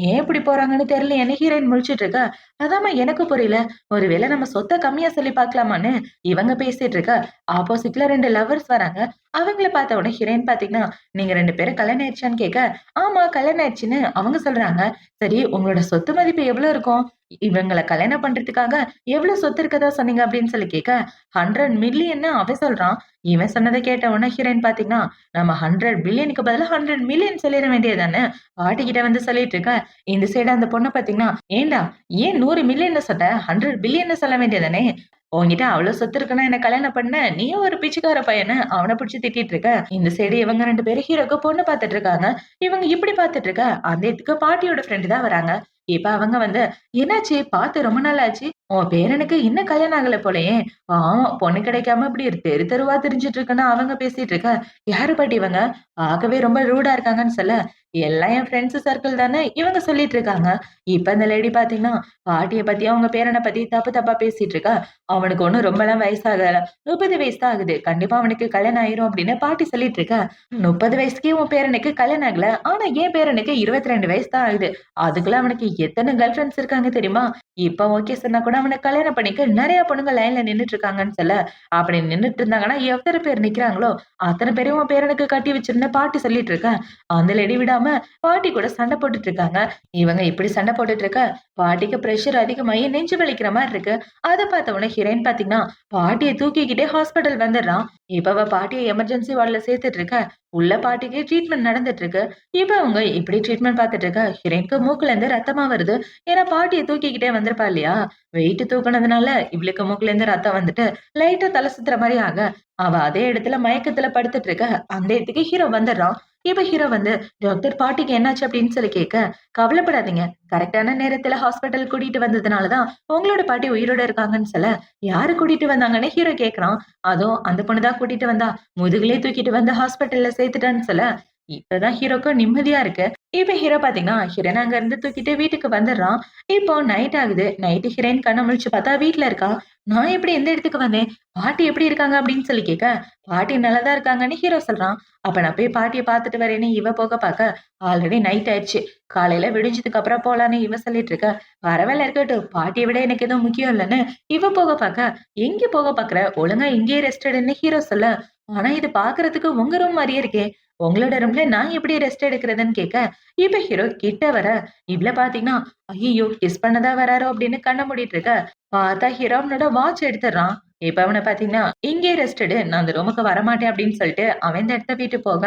ஏன் இப்படி போறாங்கன்னு தெரியலையேன்னு ஹீரோயின் முழிச்சிட்டு இருக்க. அதாம்மா எனக்கும் புரியல. ஒருவேளை நம்ம சொத்த கம்மியா சொல்லி பார்க்கலாமான்னு இவங்க பேசிட்டு இருக்க. ஆப்போசிட்ல 2 லவ்வர்ஸ் வராங்க. அவங்கள பார்த்த உடனே ஹீரோயின் பாத்தீங்கன்னா, "நீங்க 2 பேரும் கல்யாணம் ஆயிடுச்சான்னு?" கேட்க, "ஆமா கல்யாணம் ஆயிடுச்சுன்னு" அவங்க சொல்றாங்க. "சரி உங்களோட சொத்து மதிப்பு எவ்வளவு இருக்கும்? இவங்கள கல்யாணம் பண்றதுக்காக எவ்வளவு சொத்து இருக்கதா சொன்னீங்க?" அப்படின்னு சொல்லி கேட்க, 100 மில்லியன்னு அவன் சொல்றான். இவன் சொன்னத கேட்ட உடனே ஹீரோயின் பாத்தீங்கன்னா, நம்ம 100 பில்லியனுக்கு பதிலா 100 மில்லியன் சொல்லிட வேண்டியது தானே! பாட்டி கிட்ட வந்து சொல்லிட்டு இருக்க. இந்த சைடு அந்த பொண்ண பாத்தீங்கன்னா, "ஏன்டா ஏன் 100 மில்லியன்னு சொன்ன? 100 பில்லியன்னு சொல்ல வேண்டியது தானே! உன்கிட்ட அவ்ளோ சொத்து இருக்குன்னா என்ன கல்யாணம் பண்ண? நீயும் ஒரு பிச்சைக்கார பையன்னு" அவன புடிச்சு திட்டிட்டு இருக்க. இந்த சைடு இவங்க 2 பேரும் ஹீரோக்கு பொண்ணு பாத்துட்டு இருக்காங்க. இவங்க இப்படி பாத்துட்டு இருக்க, அந்த இடத்துக்கு பாட்டியோட ஃப்ரெண்ட் தான் வராங்க. இப்ப அவங்க வந்து, "என்னாச்சு? பாத்து ரொம்ப நாள் ஆச்சு. உன் பேரனுக்கு இன்னும் கல்யாணம் ஆகல போலயே! பாவம் பொண்ணு கிடைக்காம இப்படி தெரு தெருவா திரிஞ்சுட்டு இருக்குன்னு" அவங்க பேசிட்டு இருக்க. "யாரு பாட்டி இவங்க? பார்க்கவே ரொம்ப ரூடா இருக்காங்கன்னு" சொல்ல, "எல்லாம் என் ஃப்ரெண்ட்ஸ் சர்க்கிள் தானே" இவங்க சொல்லிட்டு இருக்காங்க. இப்ப இந்த லேடி பாத்தீங்கன்னா, பாட்டிய பத்தியும், அவங்க பேரன பத்தி தப்பு தப்பா பேசிட்டு இருக்கா. "அவனுக்கு ஒண்ணும் ரொம்பலாம் வயசாகல. 30 வயசு தான் ஆகுது. கண்டிப்பா அவனுக்கு கல்யாணம் ஆயிரும்" அப்படின்னு பாட்டி சொல்லிட்டு இருக்கா. "30 வயசுக்கே உன் பேரனுக்கு கல்யாணம் ஆகல. ஆனா என் பேரனுக்கு 22 வயசு தான் ஆகுது. அதுக்குள்ள அவனுக்கு எத்தன கேர்ள் ஃபிரெண்ட்ஸ் இருக்காங்க தெரியுமா? இப்ப ஓகே சொன்னா கூட அவன கல்யாணம் பண்ணிக்க நெறைய பொண்ணுங்க லைன்ல நின்னுட்டு இருக்காங்கன்னு" சொல்ல, "அப்படி நின்னுட்டு இருந்தாங்கன்னா எத்தன பேர் நிக்கிறாங்களோ, அத்தன பேரையும் உன் பேரனுக்கு கட்டி வச்சிருன்னு" பாட்டி சொல்லிட்டு இருக்கா. அந்த லேடி விடாம பாட்டி கூட சண்டை போட்டுட்டு இருக்காங்க. இவங்க இப்படி சண்டை போட்டுட்டு இருக்க, பாட்டிக்கு பிரஷர் அதிகமாயி நெஞ்சு வலிக்கிற மாரி இருக்கு. அத பார்த்த உடனே ஹீரோயின் பாத்தீங்கன்னா, பாட்டிய தூக்கிக்கிட்டே ஹாஸ்பிட்டல் வந்துடுறான். இப்ப அவ பாட்டிய எமர்ஜென்சி வார்டுல சேர்த்துட்டு இருக்க. உள்ள பாட்டிக்கு ட்ரீட்மெண்ட் நடந்துட்டு இருக்கு. இப்ப அவங்க இப்படி ட்ரீட்மெண்ட் பார்த்துட்டு இருக்க, ஹீரோயினுக்கு மூக்குல இருந்து ரத்தமா வருது. ஏன்னா பாட்டிய தூக்கிக்கிட்டே வந்திருப்பா இல்லையா? வெயிட் தூக்குனதுனால இவளுக்கு மூக்குல இருந்து ரத்தம் வந்துட்டு லைட்டா தலை சுத்துற மாரி ஆக, அவ அதே இடத்துல மயக்கத்துல படுத்துட்டு இருக்க. அந்த இடத்துக்கு ஹீரோ வந்துடுறான். இப்ப ஹீரோ வந்து, "டாக்டர் பாட்டிக்கு என்னாச்சு?" அப்படின்னு சொல்லி கேட்க, "கவலைப்படாதீங்க. கரெக்ட்டான நேரத்துல ஹாஸ்பிட்டல் கூட்டிட்டு வந்ததுனால தான் உங்களோட பாட்டி உயிரோட இருக்காங்கன்னு" சொல்ல, "யாரு கூட்டிட்டு வந்தாங்கன்னு?" ஹீரோ கேட்கறான். அதுவும் அந்த பொண்ணு தான் கூட்டிட்டு வந்தா. முதுகுலயே தூக்கிட்டு வந்து ஹாஸ்பிட்டல்ல சேர்த்துட்டான்னு சொல்ல, இப்பதான் ஹீரோக்கு நிம்மதியா இருக்கு. இப்ப ஹீரோ பாத்தீங்கன்னா, ஹீரோயின அங்க இருந்து தூக்கிட்டு வீட்டுக்கு வந்துடுறான். இப்போ நைட் ஆகுது. நைட்டு ஹீரோயின் கண்ண முழிச்சு பார்த்தா வீட்ல இருக்கா. "நான் எப்படி இந்த இடத்துக்கு வந்தேன்? பாட்டி எப்படி இருக்காங்க?" அப்படின்னு சொல்லி கேட்க, "பாட்டி நல்லா தான் இருக்காங்கன்னு" ஹீரோ சொல்றான். அப்ப நான் போய் பாட்டிய பார்த்துட்டு வரேன்னு இவ போக பாக்க, ஆல்ரெடி நைட் ஆயிடுச்சு. காலையில விடிஞ்சதுக்கு அப்புறம் போலான்னு இவ சொல்லிட்டு இருக்கா. "பரவால்ல இருக்கட்டும். பாட்டிய விட எனக்கு எதுவும் முக்கியம் இல்லன்னு" இவ போக பாக்க, "எங்க போக பாக்குற? ஒழுங்கா இங்கேயே ரெஸ்ட் எடுன்னு" ஹீரோ சொல்ல, "ஆனா இது பாக்குறதுக்கு உங்க ரூம் மாரியே இருக்கே. உங்களோட ரூம்ல நான் எப்படி ரெஸ்ட் எடுக்கிறதுன்னு" கேட்க, இப்ப ஹீரோ கிட்ட வர, இவள பாத்தீங்கன்னா, "ஐயய்யோ! கிஸ் பண்ண வராரோ" அப்படின்னு கண்ண மூடிட்டு இருக்க. பார்த்தா ஹீரோ அவனோட வாட்ச் எடுத்துடுறான். இப்ப அவன பாத்தீங்கன்னா, "இங்கேயே ரெஸ்ட் எடு. நான் அந்த ரூமுக்கு வரமாட்டேன்" அப்படின்னு சொல்லிட்டு அவன் இந்த இடத்த விட்டு போக,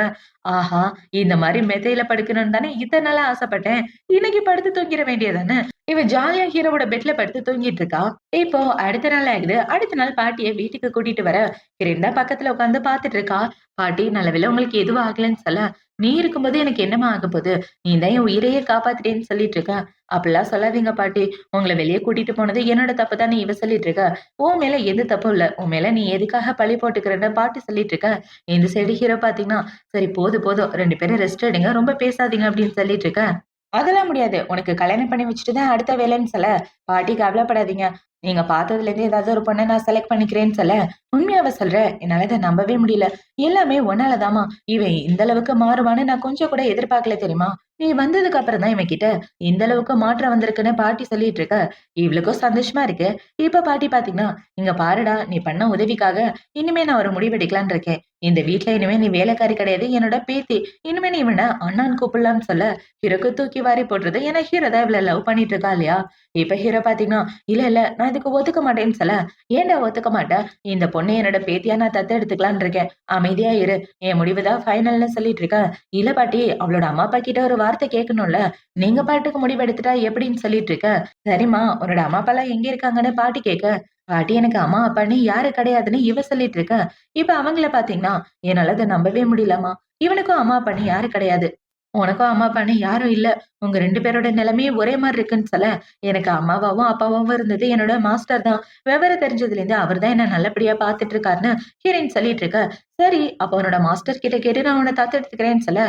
ஆஹா! இந்த மாரி மெத்தையில படுக்கணும்னு தானே இத்தன நாளா ஆசைப்பட்டேன். இன்னைக்கு படுத்து தூங்கிட வேண்டியது தானே. இவ ஜாலியா ஹீரோவோட பெட்ல படுத்து தூங்கிட்டு இருக்கா. இப்போ அடுத்த நாள் ஆகுது. அடுத்த நாள் பாட்டிய வீட்டுக்கு கூட்டிட்டு வர கிரேன் தான் பக்கத்துல உட்கார்ந்து பாத்துட்டு இருக்கா. பாட்டி நல்லவேளை உங்களுக்கு எதுவும் ஆகலன்னு சொல்ல, நீ இருக்கும்போது எனக்கு என்னம்மா ஆகப்போகுது? நீ தான் என் உயிரையே காப்பாத்திட்டேன்னு சொல்லிட்டு இருக்க. அப்படிலாம் சொல்லாதீங்க பாட்டி. உங்கள வெளிய கூட்டிட்டு போனது என்னோட தப்பு தான்னு இவ சொல்லிட்டு இருக்கா. உன் மேல எந்த தப்பும் இல்ல. உன் மேல நீ எதுக்காக பழி போட்டுக்கிறன்னு பாட்டி சொல்லிட்டு இருக்க. இந்த சைடு ஹீரோ பாத்தீங்கன்னா, சரி போதும் போதும் 2 பேரும் ரெஸ்ட் எடுங்க. ரொம்ப பேசாதீங்க அப்படின்னு சொல்லிட்டு இருக்க. அதெல்லாம் முடியாது. உனக்கு கல்யாணம் பண்ணி வச்சுட்டு தான் அடுத்த வேலைன்னு சொல்ல, பாட்டி கவலைப்படாதீங்க. நீங்க பார்த்ததுலேருந்து ஏதாவது ஒரு பொண்ண நான் செலக்ட் பண்ணிக்கிறேன்னு சொல்ல, உண்மையாவா சொல்ற? என்னால இத நம்பவே முடியல. எல்லாமே உன்னால தாம்மா. இவன் இந்த அளவுக்கு மாறுவான்னு நான் கொஞ்சம் கூட எதிர்பார்க்கல தெரியுமா? நீ வந்ததுக்கு அப்புறம் தான் இவன்கிட்ட இந்த அளவுக்கு மாற்றம் வந்திருக்குன்னு பாட்டி சொல்லிட்டு இருக்க. இவளுக்கும் சந்தோஷமா இருக்கு. இப்ப பாட்டி பாத்தீங்கன்னா, "இங்க பாருடா, நீ பண்ண உதவிக்காக இனிமே நான் ஒரு முடிவு எடுக்கலான்னு இருக்கேன். இந்த வீட்ல இனிமே நீ வேலைக்காரி கிடையாது. என்னோட பேத்தி. இனிமே நீ இவன அண்ணான்னு கூப்பிடலாம்னு" சொல்ல, ஹீரோக்கு தூக்கி வாரி போடுறது. ஏன்னா ஹீரோ தான் இவள லவ் பண்ணிட்டு இருக்கா இல்லையா? இப்ப ஹீரோ பாத்தீங்கன்னா, "இல்ல இல்ல நான் இதுக்கு ஒத்துக்க மாட்டேன்னு" சொல்ல, "ஏன்டா ஒத்துக்க மாட்ட? இந்த பொண்ண என்னோட பேத்தியா நான் தத்து எடுத்துக்கலான்னு இருக்கேன். அமைதியா இரு. என் முடிவு தான் ஃபைனல்னு" சொல்லிட்டு இருக்க. "இல்ல பாட்டி, அவளோட அம்மா அப்பா கிட்ட ஒரு வார்த்தை கேட்கணும்ல. நீங்க பாட்டுக்கு முடிவு எடுத்துட்டா எப்படின்னு" சொல்லிட்டு இருக்க. "சரிம்மா, உன்னோட அம்மா அப்பாலாம் எங்க இருக்காங்கன்னு" பாட்டி கேட்க. பாட்டி எனக்கு அம்மா அப்பான்னு யாரு கிடையாதுன்னு இவ சொல்லிட்டு இருக்க. இப்ப அவங்கள பாத்தீங்கன்னா, என்னால அத நம்பவே முடியலம்மா. இவனுக்கும் அம்மா அப்பான்னு யாரு கிடையாது. உனக்கும் அம்மா அப்பான்னு யாரும் இல்ல. உங்க 2 பேரோட நிலைமையும் ஒரே மாரி இருக்குன்னு சொல்ல, எனக்கு அம்மாவாவும், அப்பாவாவும் இருந்தது என்னோட மாஸ்டர் தான். விவரம் தெரிஞ்சதுலேருந்து அவர் தான் என்ன நல்லபடியா பார்த்துட்டு இருக்காருன்னு ஹீரோயின் சொல்லிட்டு இருக்க. சரி, அப்ப உன்னோட மாஸ்டர் கிட்ட கேட்டு நான் உன்ன தத்தெடுத்துக்கிறேன்னு சொல்ல,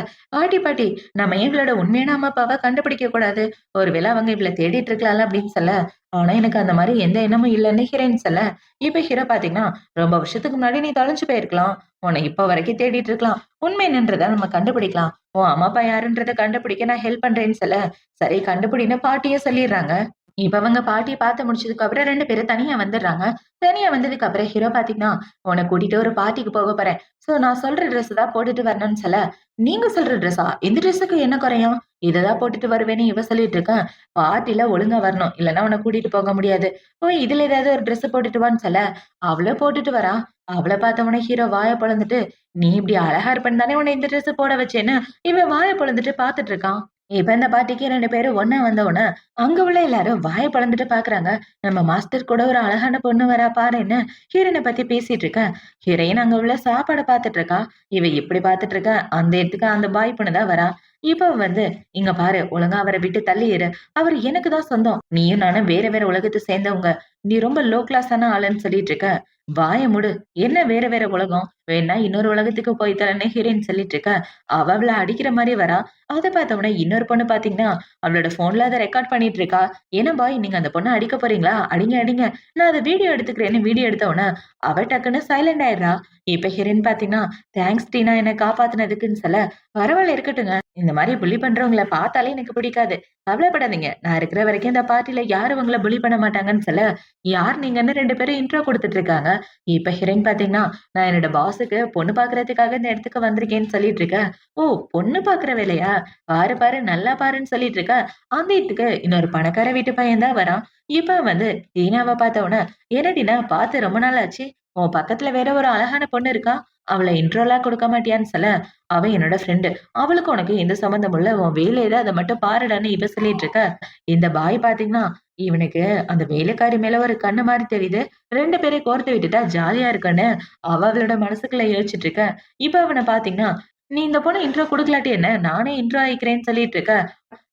பாட்டி நம்ம ஏன் இவளோட உண்மையான அம்மா அப்பாவ கண்டுபிடிக்க கூடாது? ஒருவேளை அவங்க இவள தேடிட்டு இருக்கலாம்ல அப்படின்னு சொல்ல, ஆனா எனக்கு அந்த மாரி எந்த எண்ணமும் இல்லன்னு ஹீரோயின் சொல்ல, இப்ப ஹீரோ பார்த்தீங்கன்னா, ரொம்ப வருஷத்துக்கு முன்னாடி நீ தொலைஞ்சு போயிருக்கலாம். உன்ன இப்ப வரைக்கும் தேடிட்டு இருக்கலாம். உண்மை என்னன்றத நம்ம கண்டுபிடிக்கலாம். உன் அம்மா, அப்பா யாருன்றத கண்டுபிடிக்க நான் ஹெல்ப் பண்றேன்னு சொல்ல, சரி கண்டுபிடின்னு பாட்டியே சொல்லிர்றாங்க. இப்ப அவங்க பாட்டிய பாத்து முடிச்சதுக்கு அப்புறம் 2 பேரும் தனியா வந்துர்றாங்க. தனியா வந்ததுக்கு அப்புறம் ஹீரோ பாத்தீங்கன்னா, "உன்ன கூட்டிட்டு ஒரு பார்ட்டிக்கு போக போறேன். சோ நான் சொல்ற ட்ரெஸ் தான் போட்டுட்டு வரணும்னு" சொல்ல, "நீங்க சொல்ற ட்ரெஸ்ஸா? இந்த ட்ரெஸ்ஸுக்கு என்ன குறையும்? இததான் போட்டுட்டு வருவேன்னு" இவ சொல்லிட்டு இருக்கா. "பார்ட்டில ஒழுங்கா வரணும். இல்லன்னா உன்ன கூட்டிட்டு போக முடியாது. போய் இதுல ஏதாவது ஒரு ட்ரெஸ் போட்டுட்டு வான்னு" சொல்ல, அவள போட்டுட்டு வரா. அவள பார்த்த உடனே ஹீரோ வாய பொளந்துட்டு, "நீ இப்படி அழகா இருப்பேன்னு தானே உன்ன இந்த ட்ரெஸ் போட வச்சேன்னு" இவன் வாய பொளந்துட்டு பாத்துட்டு இருக்கான். இப்ப இந்த பார்ட்டிக்கு 2 பேரும் ஒண்ணா வந்தவுடனே, அங்க உள்ள எல்லாரும் வாய பொளந்துட்டு பாக்குறாங்க. நம்ம மாஸ்டர் கூட ஒரு அழகான பொண்ணு வரா பாருன்னு ஹீரோயின பத்தி பேசிட்டு இருக்க. ஹீரோயின் அங்க உள்ள சாப்பாட பாத்துட்டு இருக்கா. இவ இப்படி பாத்துட்டு இருக்க. அந்த இடத்துக்கு அந்த பாய் பொண்ணு தான் வரா. இப்ப வந்து, "இங்க பாரு, ஒழுங்கா அவர விட்டு தள்ளி இரு. அவரு எனக்கு தான் சொந்தம். நீயும் நானும் வேற வேற உலகத்த சேர்ந்தவங்க. நீ ரொம்ப லோ கிளாஸான ஆளுன்னு" சொல்லிட்டு இருக்க. "வாய மூடு. என்ன வேற வேற உலகம்? வேணா இன்னொரு உலகத்துக்கு போய் தரேன்னு" ஹீரோயின் சொல்லிட்டு இருக்க. அவள அடிக்கிற மாரி வரா. அத பார்த்த உடனே இன்னொரு பொண்ணு பாத்தீங்கன்னா, அவளோட ஃபோன்ல அத ரெக்கார்ட் பண்ணிட்டு இருக்கா. "என்ன பாய், நீங்க அந்த பொண்ண அடிக்க போறீங்களா? அடிங்க அடிங்க. நான் அத வீடியோ எடுத்துக்கிறேன்னு" வீடியோ எடுத்த உடனே, அவ டக்குன்னு சைலண்ட் ஆயிடுறா. இப்ப ஹீரோயின் பாத்தீங்கன்னா, "தேங்க்ஸ் டீனா என்ன காப்பாத்துனதுக்குன்னு" சொல்ல, "பரவால்ல இருக்கட்டுங்க. இந்த மாரி புல்லி பண்றவங்கள பார்த்தாலே எனக்கு பிடிக்காது. கவலைப்படாதீங்க. நான் இருக்கிற வரைக்கும் இந்த பார்ட்டில யாரும் உங்கள புல்லி பண்ண மாட்டாங்கன்னு" சொல்ல, யார் நீங்கன்னு 2 பேரும் இன்ட்ரோ குடுத்துட்டு இருக்காங்க. இப்ப ஹீரோயின் பாத்தீங்கன்னா, "நான் என்னோட பாஸுக்கு பொண்ணு பார்க்கறதுக்காக இந்த இடத்துக்கு வந்திருக்கேன்னு" சொல்லிட்டு இருக்கேன். "ஓ! பொண்ணு பார்க்குற வேலையா? பாரு பாரு நல்லா பாருன்னு" சொல்லிட்டு இருக்க. அந்த வீட்டுக்கு இன்னொரு பணக்கார வீட்டு பையன் தான் வரான். இப்ப வந்து டீனாவ பார்த்த உடனே, "என்ன டீனா பார்த்து ரொம்ப நாள் ஆச்சு. உன் பக்கத்துல வேற ஒரு அழகான பொண்ணு இருக்கா. அவள இன்ட்ரோலாம் குடுக்க மாட்டியான்னு" சொல்ல, "அவ என்னோட ஃப்ரெண்டு. அவளுக்கும் உனக்கும் எந்த சம்மந்தமும் இல்ல. உன் வேலை ஏதோ அத மட்டும் பாருடான்னு" இவ சொல்லிட்டு இருக்க. இந்த பாய் பாத்தீங்கன்னா, இவனுக்கு அந்த வேலைக்காரி மேல ஒரு கண்ணு மாரி தெரியுது. 2 பேரையும் கோர்த்து விட்டுட்டா ஜாலியா இருக்குன்னு அவளோட மனசுக்குள்ள யோசிச்சுட்டு இருக்க. இப்ப அவன பாத்தீங்கன்னா, "நீ இந்த பொண்ண இன்ட்ரோ குடுக்கலாட்டி என்ன? நானே இன்ட்ரோ ஆயிக்கிறேன்னு" சொல்லிட்டு இருக்க.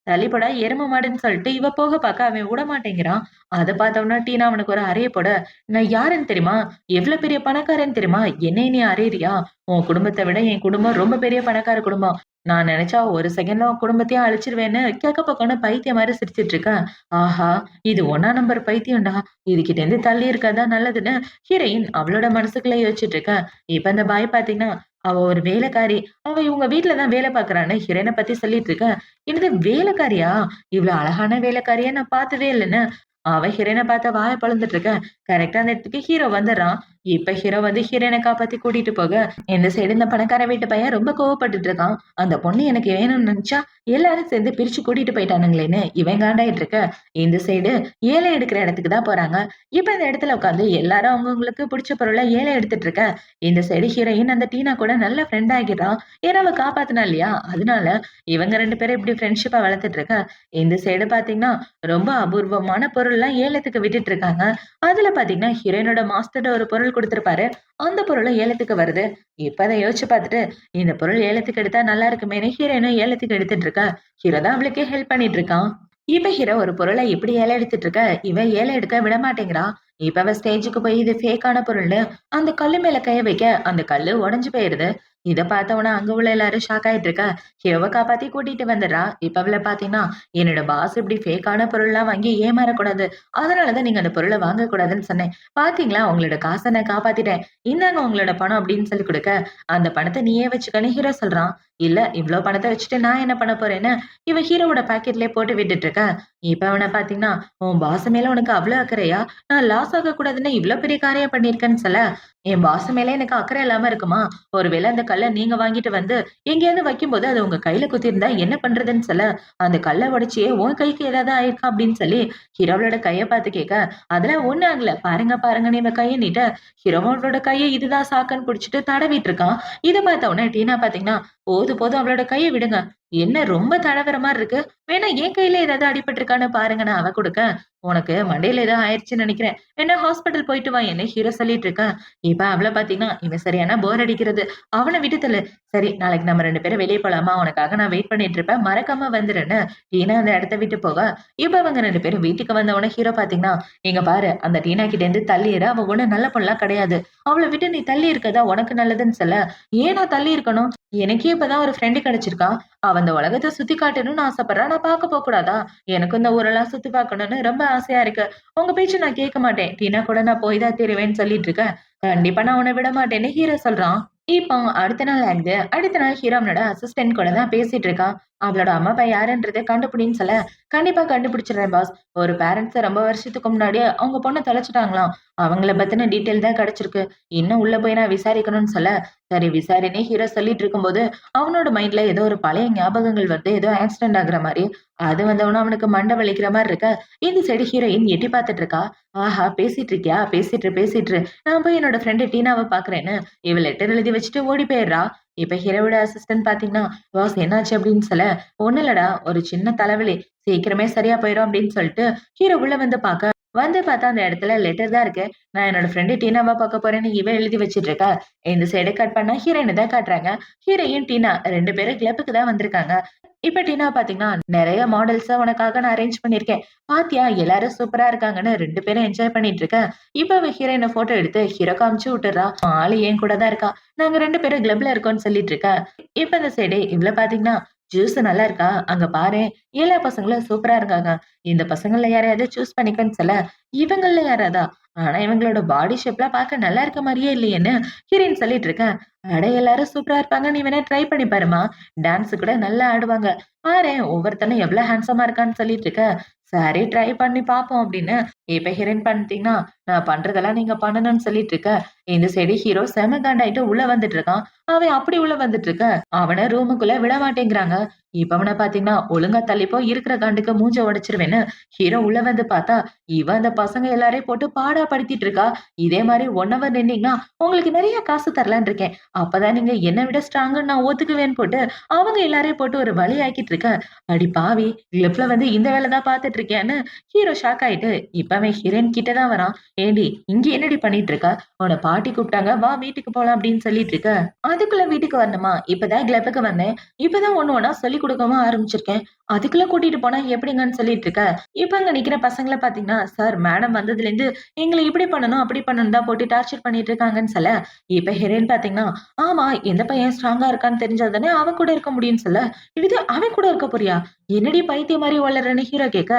தள்ளிப்போடா எரும மாடுன்னு சொல்லிட்டு இவ போக பாக்க அவன் விடமாட்டேங்கிறான். அத பார்த்தோம்னா டீனா அவனுக்கு ஒரு அறைய போட, "நான் யாருன்னு தெரியுமா? எவ்வளவு பெரிய பணக்காரன்னு தெரியுமா? என்னைய நீ அறையிறியா? உன் குடும்பத்த விட என் குடும்பம் ரொம்ப பெரிய பணக்கார குடும்பம். நான் நினைச்சா ஒரு செகண்ட்ல உன் குடும்பத்தையே அழிச்சிருவேன்னு" கெக்க பக்கம்னு பைத்தியம் மாரி சிரிச்சிட்டு இருக்கேன். ஆஹா! இது 1ஆம் நம்பர் பைத்தியம்டா. இதுகிட்ட இருந்து தள்ளி இருக்கறது தான் நல்லதுன்னு ஹீரோயின் அவளோட மனசுக்குள்ள யோசிச்சுட்டு இருக்கா. இப்ப அந்த பாய் பாத்தீங்கன்னா, அவ ஒரு வேலைக்காரி. அவ இவங்க வீட்ல தான் வேலை பாக்குறான்னு ஹீரோயின பத்தி சொல்லிட்டு இருக்க. என்னது வேலைக்காரியா? இவ்ளோ அழகான வேலைக்காரியா நான் பார்த்ததே இல்லன்னு, அவ ஹீரோயின பார்த்து வாய பொளந்துட்டு இருக்க. கரெக்ட்டா அந்த இடத்துக்கு ஹீரோ வந்துடுறான். இப்ப ஹீரோ வந்து ஹீரோயினை காப்பாத்தி கூட்டிட்டு போக இந்த சைடு இந்த பணக்கார வீட்டு பையன் ரொம்ப கோவப்பட்டுட்டு இருக்கான். அந்த பொண்ணு எனக்கு வேணும்னு நினைச்சா எல்லாரும் சேர்ந்து பிரிச்சு கூட்டிட்டு போயிட்டானுங்களேன்னு இவன் காண்டாயிட்டு இருக்க. இந்த சைடு ஏழை எடுக்கிற இடத்துக்கு தான் போறாங்க. இப்ப இந்த இடத்துல உட்காந்து எல்லாரும் அவங்கவுங்களுக்கு பிடிச்ச பொருளை ஏழை எடுத்துட்டு இருக்க. இந்த சைடு ஹீரோயின் அந்த டீனா கூட நல்ல ஃப்ரெண்ட் ஆகிடுறான். ஏன்னா அவ காப்பாத்தினா இல்லையா, அதனால இவங்க 2 பேரும் இப்படி ஃப்ரெண்ட்ஷிப்பா வளர்த்துட்டு இருக்க. இந்த சைடு பாத்தீங்கன்னா ரொம்ப அபூர்வமான பொருள்லாம் ஏலத்துக்கு விட்டுட்டு இருக்காங்க. அதுல பாத்தீங்கன்னா ஹீரோயினோட மாஸ்டர் ஒரு பொருள் கொடுத்திருப்பாரு. அந்த பொருளும் ஏலத்துக்கு வருது. இப்ப அத யோசிச்சு பார்த்துட்டு, இந்த பொருள் ஏலத்துக்கு எடுத்தா நல்லா இருக்குமேன்னு ஹீரோயினும் ஏலத்துக்கு எடுத்துட்டு இருக்கா. ஹீரோ தான் அவளுக்கு ஹெல்ப் பண்ணிட்டு இருக்கான். இப்ப ஹீரோ ஒரு பொருளை இப்படி ஏலம் எடுத்துட்டு இருக்க, இவன் ஏலம் எடுக்க விட மாட்டேங்கிறான். இப்ப அவ ஸ்டேஜுக்கு போய் இது ஃபேக்கான பொருள்னு அந்த கல்லு மேல கைய வைக்க அந்த கல்லு உடைஞ்சு போயிருது. இத பார்த்தவன அங்க உள்ள எல்லாரும் ஷாக் ஆயிட்டு இருக்க. ஹீரோவை காப்பாத்தி கூட்டிட்டு வந்துடுறா. இப்ப அவள பாத்தீங்கன்னா, என்னோட பாஸ் இப்படி ஃபேக்கான பொருள்லாம் வாங்கி ஏமாறக்கூடாது. அதனாலதான் நீங்க அந்த பொருளை வாங்க கூடாதுன்னு சொன்னேன். பாத்தீங்களா, உங்களோட காசை நான் காப்பாத்திட்டேன். இந்தாங்க உங்களோட பணம் அப்படின்னு சொல்லி கொடுக்க, அந்த பணத்தை நீயே வச்சுக்கன்னு ஹீரோ சொல்றான். இல்ல இவ்ளோ பணத்தை வச்சுட்டு நான் என்ன பண்ண போறேன்னு இவன் ஹீரோவோட பாக்கெட்லயே போட்டு விட்டுட்டு இருக்க. இப்ப அவனை பாத்தீங்கன்னா, உன் பாஸ் மேல உனக்கு அவ்வளவு அக்கறையா? நான் லாஸ் ஆக கூடாதுன்னு இவ்வளவு பெரிய காரியம் பண்ணிருக்கேன்னு சொல்ல, என் பாஸ் மேல எனக்கு அக்கறை இல்லாம இருக்குமா? ஒருவேளை அந்த கல்ல நீங்க வாங்கிட்டு வந்து எங்கேயாவது வைக்கும்போது அது உங்க கையில குத்திருந்தா என்ன பண்றதுன்னு சொல்ல, அந்த கல்ல உடைச்சியே உன் கைக்கு ஏதாவது ஆயிருக்கா அப்படின்னு சொல்லி ஹீரோவோட கைய பார்த்து கேட்க, அதெல்லாம் ஒண்ணு ஆகல பாருங்க பாருங்கன்னு இவன் கையை நீட்ட ஹீரோவோட கையை இதுதான் சாக்குன்னு புடிச்சிட்டு தடவிட்டு இருக்கான். இதை பார்த்த உடனே டீனா பாத்தீங்கன்னா, போதும் போதும் அவளோட கையை விடுங்க. என்ன ரொம்ப தடவற மாதிரி இருக்கு. வேணா என் கையில ஏதாவது அடிபட்டு இருக்கான்னு பாருங்கன்னு அவ கொடுக்க, உனக்கு மண்டையில ஏதோ ஆயிடுச்சுன்னு நினைக்கிறேன். வேணா ஹாஸ்பிட்டல் போயிட்டு வா என்ன ஹீரோ சொல்லிட்டு இருக்க. இப்ப அவள பாத்தீங்கன்னா, இவன் சரியான போர் அடிக்கிறது. அவனை விட்டுத்தல. சரி நாளைக்கு நம்ம 2 பேரும் வெளியே போலாமா? உனக்காக நான் வெயிட் பண்ணிட்டு இருப்பேன். மறக்காம வந்துருன்னு டீனா அந்த இடத்த விட்டு போக, இப்ப அவங்க 2 பேரும் வீட்டுக்கு வந்தவன ஹீரோ பாத்தீங்கன்னா, இங்க பாரு அந்த டீனா கிட்ட இருந்து தள்ளிடு. அவ ஒண்ணு நல்ல பொண்ணலாம் கிடையாது. அவளை விட்டு நீ தள்ளி இருக்கதா உனக்கு நல்லதுன்னு சொல்ல, ஏன் நான் தள்ளி இருக்கணும்? எனக்கே இப்பதான் ஒரு ஃப்ரெண்டு கிடைச்சிருக்கா. அவ அந்த உலகத்தை சுத்தி காட்டணும்னு ஆசைப்படுறா. நான் பார்க்க போக கூடாதா? எனக்கும் இந்த ஊரெல்லாம் சுத்தி பார்க்கணும்னு ரொம்ப ஆசையா இருக்கு. உங்க பேச்சு நான் கேட்க மாட்டேன். டீனா கூட நான் போய் தான் தருவேன்னு சொல்லிட்டு இருக்கேன். கண்டிப்பா நான் உன்னை விட மாட்டேன்னு ஹீரோ சொல்றான். இப்போ அடுத்த நாள் ஆகுது. அடுத்த நாள் ஹீரோ அவனோட அசிஸ்டன்ட் கூட தான் பேசிட்டு இருக்கான். அவளோட அம்மா அப்பா யாருன்றதை கண்டுபிடின்னு சொல்ல, கண்டிப்பா கண்டுபிடிச்சிடுறேன் பாஸ். ஒரு பேரண்ட்ஸ் ரொம்ப வருஷத்துக்கு முன்னாடியே அவங்க பொண்ணை தொலைச்சிட்டாங்களாம். அவங்கள பத்தின டீட்டெயில் தான் கிடைச்சிருக்கு. இன்னும் உள்ள போய் நான் விசாரிக்கணும்னு சொல்ல, சரி விசாரினே ஹீரோ சொல்லிட்டு இருக்கும்போது அவனோட மைண்ட்ல ஏதோ ஒரு பழைய ஞாபகங்கள் வருது. ஏதோ ஆக்சிடென்ட் ஆகுற மாதிரி. அது வந்தவனும் அவனுக்கு மண்டை வலிக்கிற மாதிரி இருக்க. இந்த சைடு ஹீரோயின் எட்டி பார்த்துட்டு இருக்கா. ஆஹா பேசிட்டு இருக்கியா? பேசிட்டு இரு. நான் போய் என்னோட ஃப்ரெண்டு டீனாவை பாக்குறேன்னு இவ லெட்டர் எழுதி வச்சுட்டு ஓடி போயிடுறா. இப்ப ஹீரோவோட அசிஸ்டன்ட் பாத்தீங்கன்னா, பாஸ் என்னாச்சு அப்படின்னு சொல்ல, ஒண்ணு இல்லடா ஒரு சின்ன தலைவலி. சீக்கிரமே சரியா போயிரும் அப்படின்னு சொல்லிட்டு ஹீரோ உள்ள வந்து பாக்க, வந்து பார்த்தா அந்த இடத்துல லெட்டர் தான் இருக்கு. நான் என்னோட ஃப்ரெண்டு டீனாவா பார்க்க போறேன்னு இவ எழுதி வச்சிட்டு இருக்கா. இந்த சைடு கட் பண்ணா ஹீரோயினை தான் காட்டுறாங்க. ஹீரோயின் டீனா 2 பேரும் கிளப்புக்கு தான் வந்திருக்காங்க. இப்ப டீனா பாத்தீங்கன்னா, நிறைய மாடல்ஸ உனக்காக நான் அரேஞ்ச் பண்ணிருக்கேன். பாத்தியா எல்லாரும் சூப்பரா இருக்காங்கன்னு 2 பேரும் என்ஜாய் பண்ணிட்டு இருக்க. இப்ப அவ ஹீரோயின போட்டோ எடுத்து ஹீரோ காமிச்சு விட்டுறா. ஆளு என் கூட தான் இருக்கா. நாங்க 2 பேரும் கிளப்ல இருக்கோம்னு சொல்லிட்டு இருக்க. இப்ப இந்த சைடு இவ்ள பாத்தீங்கன்னா, ஜூஸ் நல்லா இருக்கா? அங்க பாரேன். எல்லா பசங்களும் சூப்பரா இருக்காங்க. இந்த பசங்கள்ல யாரையாவது சூஸ் பண்ணிக்கன்னு சொல்ல, இவங்கள்ல யாராதா? ஆனா இவங்களோட பாடி ஷேப்லாம் பார்க்க நல்லா இருக்க மாரியே இல்லையேன்னு ஹீரோயின் சொல்லிட்டு இருக்கேன். அட எல்லாரும் சூப்பரா இருப்பாங்க. நீ வேணா ட்ரை பண்ணி பாரும்மா. டான்ஸ் கூட நல்லா ஆடுவாங்க. பாரேன் ஒவ்வொருத்தனும் எவ்வளவு ஹேண்ட்ஸமா இருக்கான்னு சொல்லிட்டு இருக்க. சரி ட்ரை பண்ணி பார்ப்போம் அப்படின்னு இப்ப ஹீரோயின் பண்ணிட்டீங்கன்னா, நான் பண்றதெல்லாம் நீங்க பண்ணணும்னு சொல்லிட்டு இருக்க. இந்த சைடு ஹீரோ செம காண்டாயிட்டு உள்ள வந்துட்டு இருக்கான். அவன் அப்படி உள்ள வந்துட்டு இருக்க. அவன ரூமுக்குள்ள விட மாட்டேங்கிறாங்க. இப்ப அவன பாத்தீங்கன்னா, ஒழுங்கா தள்ளிப்போ இருக்கிற காண்டுக்கு மூஞ்ச உடைச்சிருவேன்னு ஹீரோ உள்ள வந்து பார்த்தா, இவ அந்த பசங்க எல்லாரையும் போட்டு பாடா படுத்திட்டு இருக்கா. இதே மாதிரி 1 ஹவர் நின்னீங்கன்னா உங்களுக்கு நிறைய காசு தரலான்னு இருக்கேன். அப்பதான் நீங்க என்னை விட ஸ்ட்ராங்குன்னு நான் ஒத்துக்குவேன்னு போட்டு அவங்க எல்லாரையும் போட்டு ஒரு வழி ஆக்கிட்டு இருக்க. அடி பாவி கிளிப்ல வந்து இந்த வேலை தான் பாத்துட்டு இருக்கேன்னு ஹீரோ ஷாக் ஆயிட்டு இப்ப அவன் ஹீரோயின் கிட்ட தான் வரான். ஏண்டி இங்க என்னடி பண்ணிட்டு இருக்க? உன்னை பாட்டி கூப்பிட்டாங்க வா வீட்டுக்கு போலாம் அப்படின்னு சொல்லிட்டு இருக்க. அதுக்குள்ள வீட்டுக்கு வரணுமா? இப்பதான் கிளப்புக்கு வந்தேன். இப்பதான் ஒண்ணு ஒண்ணா சொல்லி கொடுக்கவும் ஆரம்பிச்சிருக்கேன். அதுக்குள்ள கூட்டிட்டு போனா எப்படிங்கன்னு சொல்லிட்டு இருக்க. இப்ப அங்க நிக்கிற பசங்கள பாத்தீங்கன்னா, சார் மேடம் வந்ததுல இருந்து எங்களை இப்படி பண்ணணும் அப்படி பண்ணணும் தான் போட்டு டார்ச்சர் பண்ணிட்டு இருக்காங்கன்னு சொல்ல, இப்ப ஹீரோயின் பாத்தீங்கன்னா, ஆமா எந்த பையன் ஸ்ட்ராங்கா இருக்கான்னு தெரிஞ்சாதானே அவன் கூட இருக்க முடியும்னு சொல்ல, இது அவன் கூட இருக்க போறியா? என்னடி பைத்தியம் மாதிரி வளர்றன்னு ஹீரோ கேட்க,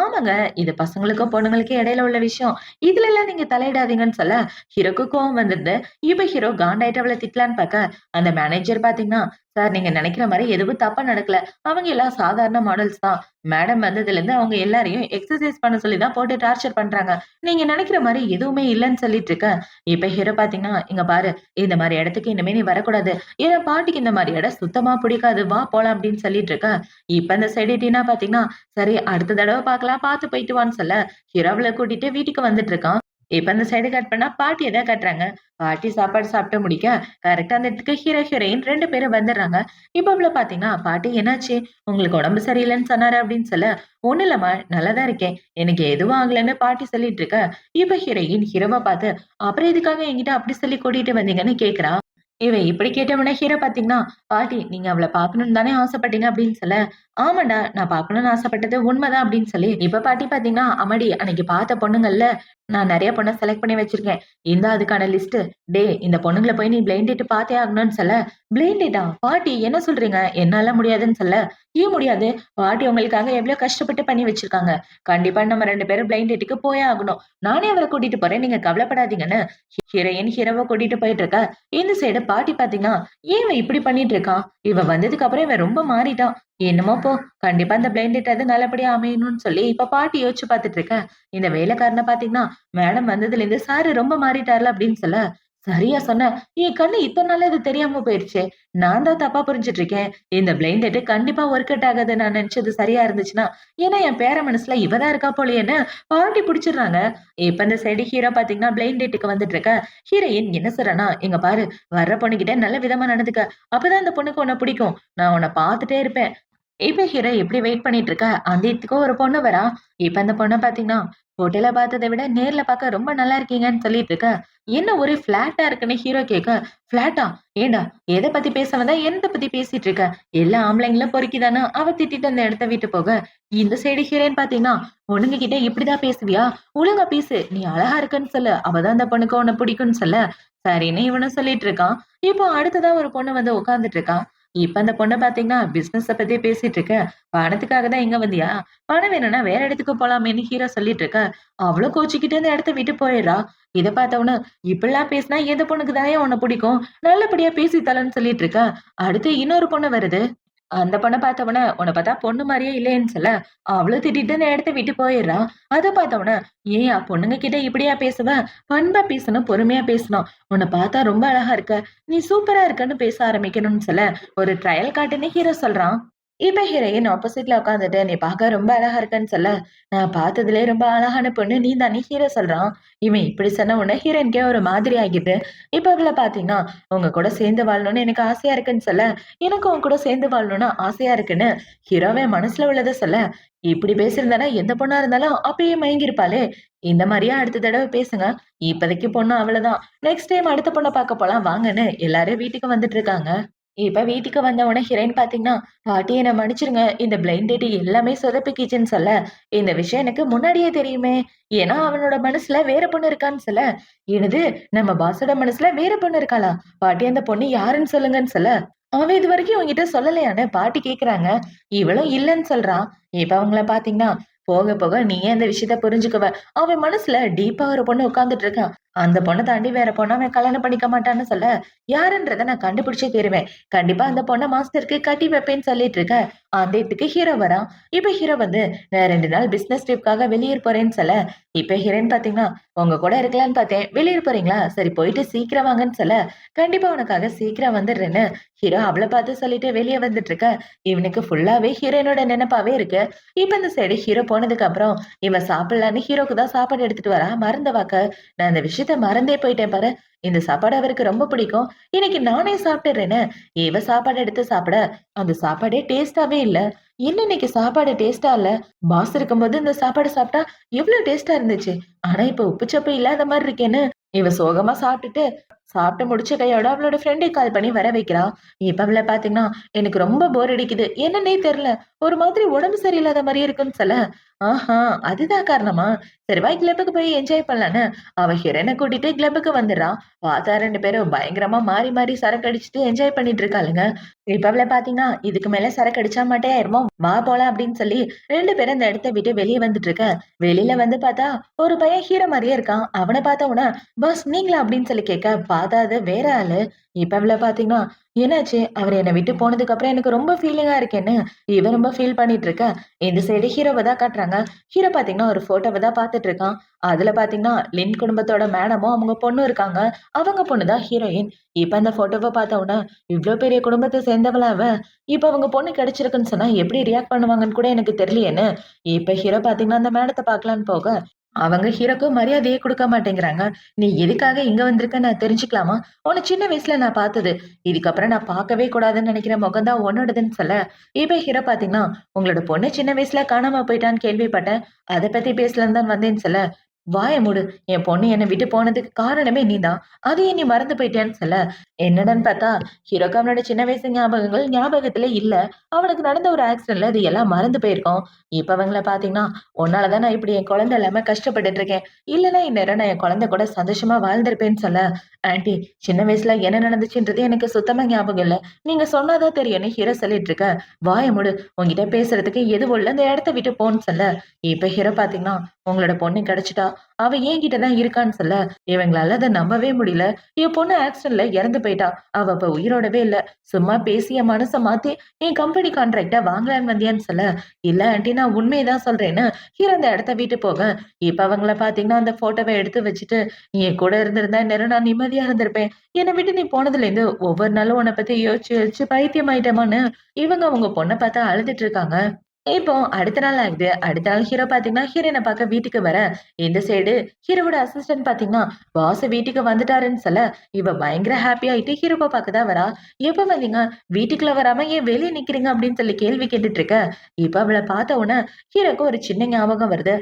ஆமாங்க இது பசங்களுக்கும் பொண்ணுங்களுக்கும் இடையில உள்ள விஷயம். இதுல எல்லாம் நீங்க தலையிடாதீங்கன்னு சொல்ல, ஹீரோக்கு கோவம் வந்துருது. இப்ப ஹீரோ காண்டாயிட்டு அவளை திட்டலான்னு பாக்க, அந்த மேனேஜர் பாத்தீங்கன்னா, சார் நீங்க நினைக்கிற மாதிரி எதுவும் தப்பா நடக்கல. அவங்க எல்லாம் சாதாரண மாடல்ஸ் தான். மேடம் வந்ததுல இருந்து அவங்க எல்லாரையும் எக்ஸர்சைஸ் பண்ண சொல்லி தான் போட்டு டார்ச்சர் பண்றாங்க. நீங்க நினைக்கிற மாதிரி எதுவுமே இல்லன்னு சொல்லிட்டு இருக்கேன். இப்ப ஹீரோ பாத்தீங்கன்னா, "இங்க பாரு, இந்த மாரி இடத்துக்கு இனிமே நீ வரக்கூடாது. என் பாட்டிக்கு இந்த மாரி இடம் சுத்தமா பிடிக்காது. வா போலாம்" அப்படின்னு சொல்லிட்டு இருக்கேன். இப்ப இந்த சைடு டீனா பாத்தீங்கன்னா, "சரி அடுத்த தடவ பாக்கலாம். பாத்து போயிட்டு வான்னு" சொல்ல, ஹீரோவ கூட்டிட்டு வீட்டுக்கு வந்துட்டு இருக்கான். இப்ப இந்த சைடு கட் பண்ணா பாட்டிய தான் காட்டுறாங்க. பாட்டி சாப்பாடு சாப்பிட்டு முடிக்க, கரெக்ட்டா அந்த இடத்துக்கு ஹீரோ, ஹீரோயின் 2 பேரும் வந்துடுறாங்க. இப்ப இவ்ளோ பாத்தீங்கன்னா, "பாட்டி என்னாச்சு? உங்களுக்கு உடம்பு சரியில்லன்னு சொன்னாரு" அப்படின்னு சொல்ல, "ஒண்ணும் இல்லம்மா, நல்லா தான் இருக்கேன். எனக்கு எதுவும் ஆகலன்னு" பாட்டி சொல்லிட்டு இருக்க, இப்ப ஹீரோயின் ஹீரோவ பாத்து, "அப்புறம் எதுக்காக என்கிட்ட அப்படி சொல்லி கூட்டிட்டு வந்தீங்கன்னு" கேக்குறா. இவன் இப்படி கேட்டவுடனே ஹீரோ பாத்தீங்கன்னா, "பாட்டி நீங்க அவள பாக்கணும்னு தானே ஆசைப்பட்டீங்க" அப்படின்னு சொல்ல, "ஆமாண்டா, நான் பாக்கணும்னு ஆசைப்பட்டது உண்மைதான்" அப்படின்னு சொல்லி, இப்ப பாட்டி பாத்தீங்கன்னா, "அம்மாடி அன்னைக்கு பார்த்த பொண்ணுங்கள்ல நான் நெறைய பொண்ண செலக்ட் பண்ணி வச்சிருக்கேன். இந்தா அதுக்கான லிஸ்ட். டேய் இந்த பொண்ணுங்கள போய் நீ பிளைண்ட் டேட் பாத்தே ஆகணும்னு" சொல்ல, "பிளைண்ட் டேட்டா? பாட்டி என்ன சொல்றீங்க? என்னால முடியாதுன்னு" சொல்ல, "ஏன் முடியாது? பாட்டி உங்களுக்காக எவ்வளவு கஷ்டப்பட்டு பண்ணி வச்சிருக்காங்க. கண்டிப்பா நம்ம 2 பேரும் பிளைண்ட் டேட்டுக்கு போயே ஆகணும். நானே அவர கூட்டிட்டு போறேன். நீங்க கவலைப்படாதீங்கன்னு" ஹீரோயின் ஹீரோவ கூட்டிட்டு போயிட்டு இருக்க. இந்த சைடு பாட்டி பாத்தீங்கன்னா, "ஏன் இவன் இப்படி பண்ணிட்டு இருக்கான்? இவன் வந்ததுக்கு அப்புறம் இவன் ரொம்ப மாறிட்டான். என்னமோ போ. கண்டிப்பா இந்த பிளைண்ட் டேட் அது நல்லபடியா அமையணும்னு" சொல்லி இப்ப பாட்டி யோசிச்சு பாத்துட்டு இருக்க. இந்த வேலைக்காரன பாத்தீங்கன்னா, மேடம் வந்ததுல இருந்து சாரு ரொம்ப மாறிட்டார்ல அப்படின்னு சொல்ல, "சரியா சொன்ன. என் கண்ணு இத்தன நாளா இது தெரியாம போயிருச்சே. நான் தான் தப்பா புரிஞ்சுட்டு இருக்கேன். இந்த பிளைண்ட் டேட் கண்டிப்பா ஒர்க் அவுட் ஆகாது நான் நினைச்சது சரியா இருந்துச்சுன்னா, ஏன்னா என் பேர மனசுல இவ தான் இருக்கா போலயேன்னு" பாட்டி புடிச்சிடுறாங்க. இப்ப இந்த சைடு ஹீரோ பாத்தீங்கன்னா, பிளைண்ட் டேட்டுக்கு வந்துட்டு இருக்க. ஹீரோயின் என்ன சொல்றான்னா, "இங்க பாரு, வர்ற பொண்ணுகிட்ட நல்ல விதமா நடந்துக்க. அப்பதான் அந்த பொண்ணுக்கு உன்ன பிடிக்கும். நான் உன்ன பாத்துட்டே இருப்பேன்." இப்ப ஹீரோ எப்படி வெயிட் பண்ணிட்டு இருக்க, அந்த இடத்துக்கு ஒரு பொண்ணு வரா. இப்ப அந்த பொண்ண பாத்தீங்கன்னா, "ஃபோட்டோல பார்த்தத விட நேர்ல பார்க்க ரொம்ப நல்லா இருக்கீங்கன்னு" சொல்லிட்டு இருக்க. "என்ன ஒரே ஃபிளாட்டா இருக்குன்னு" ஹீரோ கேட்க, "ஃபிளாட்டா? ஏன்டா எத பத்தி பேச வந்தா எந்த பத்தி பேசிட்டு இருக்க? எல்லா ஆம்பளைங்களும் பொறுக்கிதான்னு" அவ திட்டிட்டு அந்த இடத்த விட்டு போக, இந்த சைடு ஹீரோயின் பாத்தீங்கன்னா, "பொண்ணுங்க கிட்ட இப்படிதான் பேசுவியா? ஒழுங்கா பேசு. நீ அழகா இருக்கன்னு சொல்லு. அப்பதான் அந்த பொண்ணுக்கு உன்ன பிடிக்கும்னு" சொல்ல, சரின்னு இவனும் சொல்லிட்டு இருக்கான். இப்போ அடுத்ததா ஒரு பொண்ணு வந்து உட்கார்ந்துட்டு இருக்கா. இப்ப அந்த பொண்ண பாத்தீங்கன்னா, பிசினஸ பத்தி பேசிட்டு இருக்க. "பணத்துக்காக தான் இங்க வந்தியா? பணம் வேணும்னா வேற இடத்துக்கு போலாமேன்னு" ஹீரோ சொல்லிட்டு இருக்க. அவளும் கோச்சுக்கிட்டு அந்த இடத்த விட்டு போயிடுறா. இத பார்த்தவன, "இப்படிலாம் பேசினா எந்த பொண்ணுக்கு தான்யா உன்ன பிடிக்கும்? நல்லபடியா பேசி தொலைன்னு" சொல்லிட்டு இருக்க. அடுத்து இன்னொரு பொண்ணு வருது. அந்த பொண்ண பார்த்தவன, "உன்ன பார்த்தா பொண்ணு மாரியே இல்லையேன்னு" சொல்ல, அவளும் திட்டிட்டு அந்த இடத்த விட்டு போயிடுறா. அத பார்த்தவன, "ஏன்யா பொண்ணுங்க கிட்ட இப்படியா பேசுவ? பண்பா பேசணும், பொறுமையா பேசணும். உன்ன பார்த்தா ரொம்ப அழகா இருக்க. நீ சூப்பரா இருக்கன்னு" பேச ஆரம்பிக்கணும்னு சொல்ல, ஒரு ட்ரையல் காட்டுன்னு ஹீரோ சொல்றான். இப்ப ஹீரோயின் ஆப்போசிட்ல உட்காந்துட்டு, "நீ பார்க்க ரொம்ப அழகா இருக்கன்னு" சொல்ல, "நான் பார்த்ததுலயே ரொம்ப அழகான பொண்ணு நீ தானே" ஹீரோ சொல்றான். இவன் இப்படி சொன்ன உடனே ஹீரோயினுக்கே ஒரு மாதிரி ஆகிட்டு, இப்ப அவள பார்த்தீங்கன்னா, "உங்க கூட சேர்ந்து வாழணும்னு எனக்கு ஆசையா இருக்குன்னு" சொல்ல, "எனக்கும் உன் கூட சேர்ந்து வாழணும்னு ஆசையா இருக்குன்னு" ஹீரோவே மனசுல உள்ளத சொல்ல, "இப்படி பேசியிருந்தானா எந்த பொண்ணா இருந்தாலும் அப்பயே மயங்கியிருப்பாளே. இந்த மாரியா அடுத்த தடவ பேசுங்க. இப்போதைக்கு பொண்ணு அவ்வளவுதான். நெக்ஸ்ட் டைம் அடுத்த பொண்ண பார்க்க போலாம் வாங்கன்னு" எல்லாரும் வீட்டுக்கு வந்துட்டு இருக்காங்க. இப்ப வீட்டுக்கு வந்த உடனே ஹீரோயின் பாத்தீங்கன்னா, "பாட்டி என்ன மன்னிச்சிருங்க. இந்த பிளைண்ட் டேட் எல்லாமே சொதப்பிக்கிச்சுன்னு" சொல்ல, "இந்த விஷயம் எனக்கு முன்னாடியே தெரியுமே. ஏன்னா அவனோட மனசுல வேற பொண்ணு இருக்கான்னு" சொல்ல, "என்னது நம்ம பாஸோட மனசுல வேற பொண்ணு இருக்காளா? பாட்டி அந்த பொண்ணு யாருன்னு சொல்லுங்கன்னு" சொல்ல, "அவன் இதுவரைக்கும் உன்கிட்ட சொல்லலையான்னு" பாட்டி கேக்குறாங்க. இவளும் இல்லன்னு சொல்றா. இப்ப அவங்கள பாத்தீங்கன்னா, "போக போக நீயே அந்த விஷயத்த புரிஞ்சுக்குவ. அவன் மனசுல டீப்பா ஒரு பொண்ணு உட்கார்ந்துட்டு இருக்கா. அந்த பொண்ண தாண்டி வேற பொண்ண அவன் கல்யாணம் பண்ணிக்க மாட்டான்னு" சொல்ல, "யாருன்றத நான் கண்டுபிடிச்சே தீருவேன். கண்டிப்பா அந்த பொண்ண மாஸ்டருக்கு கட்டி வைப்பேன்னு" சொல்லிட்டு இருக்க. அந்த இடத்துக்கு ஹீரோ வரான். இப்ப ஹீரோ வந்து, "நான் 2 நாள் பிசினஸ் ட்ரிப்காக வெளியூர் போறேன்னு" சொல்ல, இப்ப ஹீரோயின் பாத்தீங்கன்னா, "உங்க கூட இருக்கலான்னு பார்த்தேன். வெளியூர் போறீங்களா? சரி போயிட்டு சீக்கிரம் வாங்கன்னு" சொல்ல, "கண்டிப்பா உனக்காக சீக்கிரம் வந்துடுறேன்னு" ஹீரோ அவள பார்த்து சொல்லிட்டு வெளிய வந்துட்டு இருக்க. இவனுக்கு ஃபுல்லாவே ஹீரோயினோட நெனப்பாவே இருக்கு. இப்ப இந்த சைடு ஹீரோ போனதுக்கு அப்புறம், இவ சாப்பிடலான்னு ஹீரோக்கு தான் சாப்பாடு எடுத்துட்டு வரா. மறந்தவாக்க, "நான் இந்த விஷயத்த மறந்தே போயிட்டேன் பாரு. இந்த சாப்பாடு அவருக்கு ரொம்ப பிடிக்கும். இன்னைக்கு நானே சாப்பிட்டுறேன்னு" இவ சாப்பாடு எடுத்து சாப்பிட, அந்த சாப்பாடே டேஸ்ட்டாவே இல்ல. "என்ன இன்னைக்கு சாப்பாடு டேஸ்ட்டா இல்ல? பாஸ் இருக்கும்போது இந்த சாப்பாடு சாப்பிட்டா எவ்ளோ டேஸ்ட்டா இருந்துச்சு. ஆனா இப்ப உப்பு சப்பு இல்லாத மாரி இருக்கேன்னு" இவ சோகமா சாப்பிட்டுட்டு, சாப்பிட்டு முடிச்ச கையோட அவளோட ஃப்ரெண்டுக்கு கால் பண்ணி வர வைக்கிறா. இப்ப அவள பார்த்தீங்கன்னா, "எனக்கு ரொம்ப போர் அடிக்குது. என்னன்னே தெரியல. ஒரு மாதிரி உடம்பு சரியில்லாத மாரியே இருக்குன்னு" சொல்ல, "ஆஹா! அதுதான் காரணமா? சரி வா கிளப்புக்கு போய் என்ஜாய் பண்ணலான்னு" அவ ஹீரோயின கூட்டிட்டு கிளப்புக்கு வந்துடுறா. பார்த்தா 2 பேரும் பயங்கரமா மாறி மாறி சரக்கு அடிச்சுட்டு என்ஜாய் பண்ணிட்டு இருக்காளுங்க. இப்ப அவள பார்த்தீங்கன்னா, "இதுக்கு மேல சரக்கு அடிச்சா மட்டையாயிருமோ, வா போலாம்" அப்படின்னு சொல்லி 2 பேரும் அந்த இடத்த விட்டு வெளிய வந்துட்டு இருக்க. வெளியில வந்து பார்த்தா, ஒரு பையன் ஹீரோ மாரியே இருக்கான். அவன பார்த்த உடனே, "பாஸ் நீங்களா?" அப்படின்னு சொல்லி கேட்க, பார்த்தா அது வேற ஆளு. இப்ப இவள பார்த்தீங்கன்னா, என்னாச்சு? அவரு என்ன விட்டு போனதுக்கு அப்புறம் எனக்கு ரொம்ப ஃபீலிங்கா இருக்கேன்னு, இவ ரொம்ப ஃபீல் பண்ணிட்டு இருக்கா. இந்த சைடு ஹீரோவ தான் காட்டுறாங்க. ஹீரோ பார்த்தீங்கன்னா, ஒரு ஃபோட்டோவ தான் பார்த்துட்டு இருக்கான். அதுல பார்த்தீங்கன்னா, லின் குடும்பத்தோட மேடமும், அவங்க பொண்ணும் இருக்காங்க. அவங்க பொண்ணு தான் ஹீரோயின். இப்ப அந்த ஃபோட்டோவ பார்த்த உடனே, இவ்ளோ பெரிய குடும்பத்த சேர்ந்தவளா அவ? இப்ப அவங்க பொண்ணு கிடைச்சிருக்குன்னு சொன்னா எப்படி ரியாக்ட் பண்ணுவாங்கன்னு கூட எனக்கு தெரியலையேன்னு, இப்ப ஹீரோ பார்த்தீங்கன்னா, அந்த மேடத்த பார்க்கலான்னு போக, அவங்க ஹீரோக்கு மரியாதையே குடுக்க மாட்டேங்கிறாங்க. "நீ எதுக்காக இங்க வந்திருக்க நான் தெரிஞ்சுக்கலாமா? உன்ன சின்ன வயசுல நான் பார்த்தது. இதுக்கப்புறம் நான் பார்க்கவே கூடாதுன்னு நெனைக்கிற முகம் தான் உன்னோடதுன்னு" சொல்ல, இப்ப ஹீரோ பார்த்தீங்கன்னா, "உங்களோட பொண்ணு சின்ன வயசுல காணாம போயிட்டான்னு கேள்விப்பட்டேன். அத பத்தி பேசலான்னு தான் வந்தேன்னு" சொல்ல, "வாய மூடு. என் பொண்ணு என்ன விட்டு போனதுக்கு காரணமே நீதான். அதையும் நீ மறந்து போயிட்டியான்னு" சொல்ல, என்னடான்னு பார்த்தா, ஹீரோக்கு அவனோட சின்ன வயசு ஞாபகங்கள் ஞாபகத்துல இல்ல. அவனுக்கு நடந்த ஒரு ஆக்சிடென்ட்ல அது எல்லாம் மறந்து போயிருக்கும். இப்ப அவங்கள பார்த்தீங்கன்னா, "உன்னால தான் நான் இப்படி என் குழந்தை இல்லாம கஷ்டப்பட்டுட்டு இருக்கேன். இல்லன்னா இந்நேரம் நான் என் குழந்தை கூட சந்தோஷமா வாழ்ந்திருப்பேன்னு" சொல்ல, "ஆன்டி சின்ன வயசுல என்ன நடந்துச்சுன்றது எனக்கு சுத்தமா ஞாபகம் இல்ல. நீங்க சொன்னா தான் தெரியும்னு" ஹீரோ சொல்லிட்டு இருக்க, "வாய மூடு. உன்கிட்ட பேசுறதுக்கு எதுவும் இல்ல. இந்த இடத்த விட்டு போன்னு" சொல்ல, இப்ப ஹீரோ பார்த்தீங்கன்னா, "உங்களோட பொண்ணு கிடைச்சுட்டா. அவ என்கிட்ட தான் இருக்கான்னு" சொல்ல, இவங்களால அத நம்பவே முடியல. "என் பொண்ணு ஆக்சிடென்ட்ல இறந்து போயிட்டா. அவ அப்ப உயிரோடவே இல்ல. சும்மா பேசி என் மனச மாத்தி என் கம்பெனி கான்ட்ராக்ட்ட வாங்கலான்னு வந்தியான்னு" சொல்ல, "இல்ல ஆன்டி நான் உண்மைய தான் சொல்றேன்னு" ஹீரோ அந்த இடத்த விட்டு போக, இப்ப அவங்கள பார்த்தீங்கன்னா, அந்த ஃபோட்டோவ எடுத்து வச்சுட்டு, "நீ என் கூட இருந்திருந்தா இந்நேரம் நான் நிம்மதியா இருந்திருப்பேன். என்ன விட்டு நீ போனதுலேருந்து ஒவ்வொரு நாளும் உன்ன பத்தி யோசிச்சு யோசிச்சு பைத்தியமாயிட்டேமான்னு" இவங்க அவங்க பொண்ண பார்த்து அழுதுட்டு இருக்காங்க. இப்போ அடுத்த நாள் ஆகுது. அடுத்த நாள் ஹீரோ பார்த்தீங்கன்னா, ஹீரோயின பார்க்க வீட்டுக்கு வர, இந்த சைடு ஹீரோவோட அசிஸ்டன்ட் பார்த்தீங்கன்னா, பாஸ் வீட்டுக்கு வந்துட்டாருன்னு சொல்ல, இவ பயங்கர ஹாப்பி ஆயிட்டு ஹீரோவ பார்க்க தான் வரா. "எப்ப வந்தீங்க? வீட்டுக்குள்ள வராம ஏன் வெளிய நிக்கிறீங்க?" அப்படின்னு சொல்லி கேள்வி கேட்டுட்டு இருக்க, இப்ப அவள பார்த்த உடனே ஹீரோக்கு ஒரு சின்ன ஞாபகம் வருது.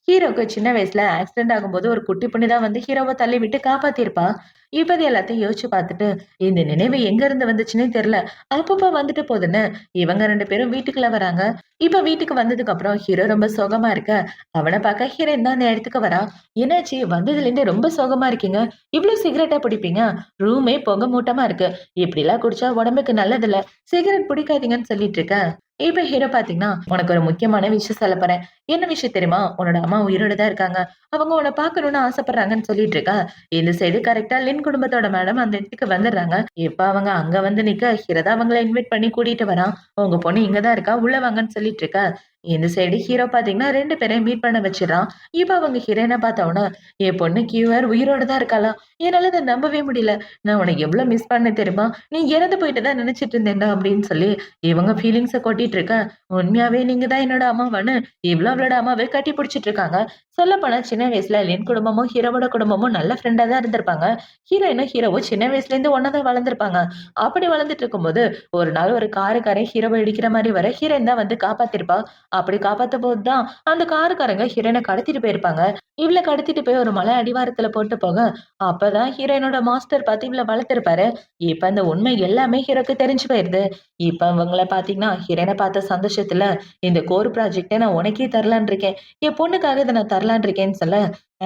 ஹீரோக்கு சின்ன வயசுல ஆக்சிடென்ட் ஆகும்போது ஒரு குட்டி பொண்ணு தான் வந்து ஹீரோவ தள்ளி விட்டு காப்பாத்தியிருப்பா. இப்ப அது எல்லாத்தையும் யோசிச்சு பார்த்துட்டு, இந்த நினைவு எங்க இருந்து வந்துச்சுன்னே தெரியல. அப்பப்ப வந்துட்டு போதுன்னு இவங்க 2 பேரும் வீட்டுக்குள்ள வராங்க. இப்ப வீட்டுக்கு வந்ததுக்கு அப்புறம் ஹீரோ ரொம்ப சோகமா இருக்க, அவன பார்க்க ஹீரோயின் தான் அந்த இடத்துக்கு வரா. "என்னாச்சு? வந்ததுலேருந்து ரொம்ப சோகமா இருக்கீங்க. இவ்ளோ சிகரெட்டா பிடிப்பீங்க? ரூமே புகை மூட்டமா இருக்கு. இப்படிலாம் குடிச்சா உடம்புக்கு நல்லதில்ல. சிகரெட் பிடிக்காதீங்கன்னு" சொல்லிட்டு இருக்க. இப்ப ஹீரோ பார்த்தீங்கன்னா, "உனக்கு ஒரு முக்கியமான விஷயம் சொல்லப் போறேன். என்ன விஷயம் தெரியுமா? உன்னோட அம்மா உயிரோட தான் இருக்காங்க. அவங்க உன்ன பார்க்கணும்னு ஆசைப்படுறாங்கன்னு" சொல்லிட்டு இருக்கா. இந்த சைடு கரெக்ட்டா லின் குடும்பத்தோட மேடம் அந்த இடத்துக்கு வந்துடுறாங்க. இப்ப அவங்க அங்க வந்து நிக்க, ஹீரோ தான் அவங்கள இன்வைட் பண்ணி கூட்டிட்டு வரான். "உங்க பொண்ணு இங்க தான் இருக்கா. உள்ள வாங்கன்னு" சொல்லிட்டு இருக்கா. இந்த சைடு ஹீரோ பார்த்தீங்கன்னா 2 பேரையும் மீட் பண்ண வச்சுடுறான். இப்ப அவங்க ஹீரோயின பார்த்த உடனே, "என் பொண்ணு கியூஆர் உயிரோட தான் இருக்காளா? என்னால அத நம்பவே முடியல. நான் உன்ன எவ்ளோ மிஸ் பண்ணேன் தெரியுமா? நீ இறந்து போயிட்டதா நினைச்சுட்டு இருந்தேன்டா" அப்படின்னு சொல்லி இவங்க ஃபீலிங்ஸ கொட்டிட்டு இருக்க, "உண்மையாவே நீங்க தான் என்னோட அம்மாவான்னு" இவ்ளோ அவளோட அம்மாவ கட்டி பிடிச்சிட்டு இருக்காங்க. சொல்லப்போனா சின்ன வயசுல லின் குடும்பமும், ஹீரோவோட குடும்பமும் நல்ல ஃப்ரெண்டா தான் இருந்திருப்பாங்க. ஹீரோயினும், ஹீரோவும் சின்ன வயசுலேருந்து ஒண்ணா தான் வளர்ந்திருப்பாங்க. அப்படி வளர்ந்துட்டு இருக்கும்போது, ஒரு நாள் ஒரு காருக்காரன் ஹீரோவ இடிக்கிற மாரி வர, ஹீரோயின் தான் வந்து காப்பாத்திருப்பா. அப்படி காப்பாத்தபோது தான், அந்த காருக்காரங்க ஹீரோயின கடத்திட்டு போயிருப்பாங்க. இவள கடத்திட்டு போய் ஒரு மலை அடிவாரத்துல போட்டு போக, அப்பதான் ஹீரோயினோட மாஸ்டர் பார்த்து இவள வளர்த்திருப்பாரு. இப்ப அந்த உண்மை எல்லாமே ஹீரோக்கு தெரிஞ்சு போயிருது. இப்ப அவங்கள பார்த்தீங்கன்னா, ஹீரோயின பார்த்த சந்தோஷத்துல, "இந்த கோர் ப்ராஜெக்ட்ட நான் உனக்கே தரலான்னு இருக்கேன். என் பொண்ணுக்காக இத நான் தரலான்னு இருக்கேன்னு" சொல்ல,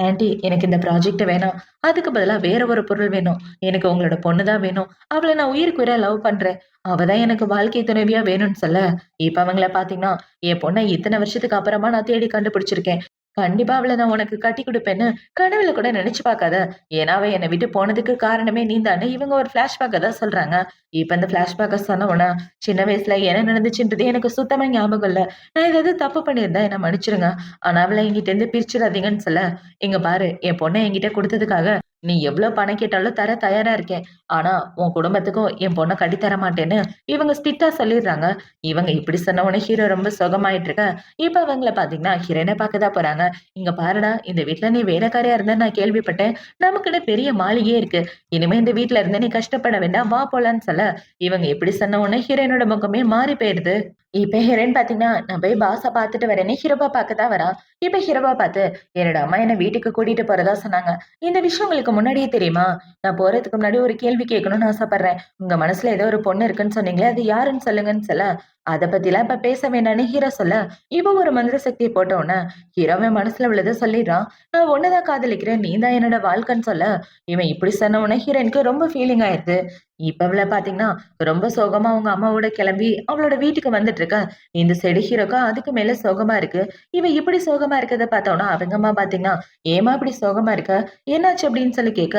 "ஆன்டி எனக்கு இந்த ப்ராஜெக்ட் வேணாம். அதுக்கு பதிலா வேற ஒரு பொருள் வேணும். எனக்கு உங்களோட பொண்ணு தான் வேணும். அவள நான் உயிருக்கு உயிரா லவ் பண்றேன். அவ தான் எனக்கு வாழ்க்கை துணைவியா வேணும்னு" சொல்ல, இப்ப அவங்கள பார்த்தீங்கன்னா, "என் பொண்ண இத்தன வருஷத்துக்கு அப்புறமா நான் தேடி கண்டுபிடிச்சிருக்கேன். கண்டிப்பா அவள நான் உனக்கு கட்டிக் குடுப்பேன்னு கனவுல கூட நெனச்சு பார்க்காத. ஏன்னா அவ என்ன விட்டு போனதுக்கு காரணமே நீ தான்னு" இவங்க ஒரு ஃபிளாஷ்பேக்க தான் சொல்றாங்க. இப்ப இந்த ஃபிளாஷ்பேக்க சொன்ன உடனே, "சின்ன வயசுல என்ன நடந்துச்சுன்றது எனக்கு சுத்தமா ஞாபகம் இல்ல. நான் ஏதாவது தப்பு பண்ணியிருந்தா என்ன மன்னிச்சுருங்க. ஆனா அவள என்கிட்டேருந்து பிரிச்சுடாதீங்கன்னு" சொல்ல, "இங்க பாரு என் பொண்ண என்கிட்ட குடுத்ததுக்காக நீ எவ்ளோ பணம் கேட்டாலும் தர தயாரா இருக்கேன். ஆனா உன் குடும்பத்துக்கும் என் பொண்ண கட்டி தர மாட்டேன்னு" இவங்க ஸ்ட்ரிக்ட்டா சொல்லிடுறாங்க. இவங்க இப்படி சொன்ன உடனே ஹீரோ ரொம்ப சோகமாயிட்டு இருக்க, இப்ப அவங்கள பார்த்தீங்கன்னா ஹீரோயின பார்க்க தான் போறாங்க. "இங்க பாருடா, இந்த வீட்ல நீ வேலைக்காரியா இருந்தன்னு நான் கேள்விப்பட்டேன். நமக்குன்னு பெரிய மாளிகையே இருக்கு. இனிமே இந்த வீட்ல இருந்து நீ கஷ்டப்பட வேண்டாம். வா போலான்னு" சொல்ல, இவங்க இப்படி சொன்ன உடனே ஹீரோயினோட முகமே மாறி போயிருது. இப்ப ஹீரோயின் பார்த்தீங்கன்னா, "நான் போய் பாஸ பார்த்துட்டு வரேன்னு" ஹீரோவ பார்க்க தான் வரா. இப்ப ஹீரோவ பார்த்து, "என்னோட அம்மா என்ன வீட்டுக்கு கூட்டிட்டு போறதா சொன்னாங்க. இந்த விஷயம் உங்களுக்கு முன்னாடியே தெரியுமா? நான் போறதுக்கு முன்னாடி ஒரு கேள்வி கேட்கணும்னு ஆசைப்படுறேன். உங்க மனசுல ஏதோ ஒரு பொண்ணு இருக்குன்னு சொன்னீங்களே, அது யாருன்னு சொல்லுங்கன்னு" சொல்ல, "அத பத்திலாம் இப்ப பேச வேண்டாம்ன்னு" ஹீரோ சொல்ல, இவ ஒரு மந்திர சக்திய போட்ட உடனே, ஹீரோவன் மனசுல உள்ளத சொல்லிடுறான். "நான் உன்ன தான் காதலிக்கிறேன். நீ தான் என்னோட வாழ்க்கைன்னு" சொல்ல, இவன் இப்படி சொன்ன உடனே ஹீரோயினுக்கு ரொம்ப ஃபீலிங் ஆயிருது. இப்ப அவள பார்த்தீங்கன்னா, ரொம்ப சோகமா அவங்க அம்மாவோட கிளம்பி அவளோட வீட்டுக்கு வந்துட்டு இருக்க. இந்த சைடு ஹீரோக்கு அதுக்கு மேல சோகமா இருக்கு. இவன் இப்படி சோகமா இருக்கறத பார்த்தோம்னா அவங்க அம்மா பாத்தீங்கன்னா, ஏமா இப்படி சோகமா இருக்க, என்னாச்சு அப்படின்னு சொல்லி கேட்க,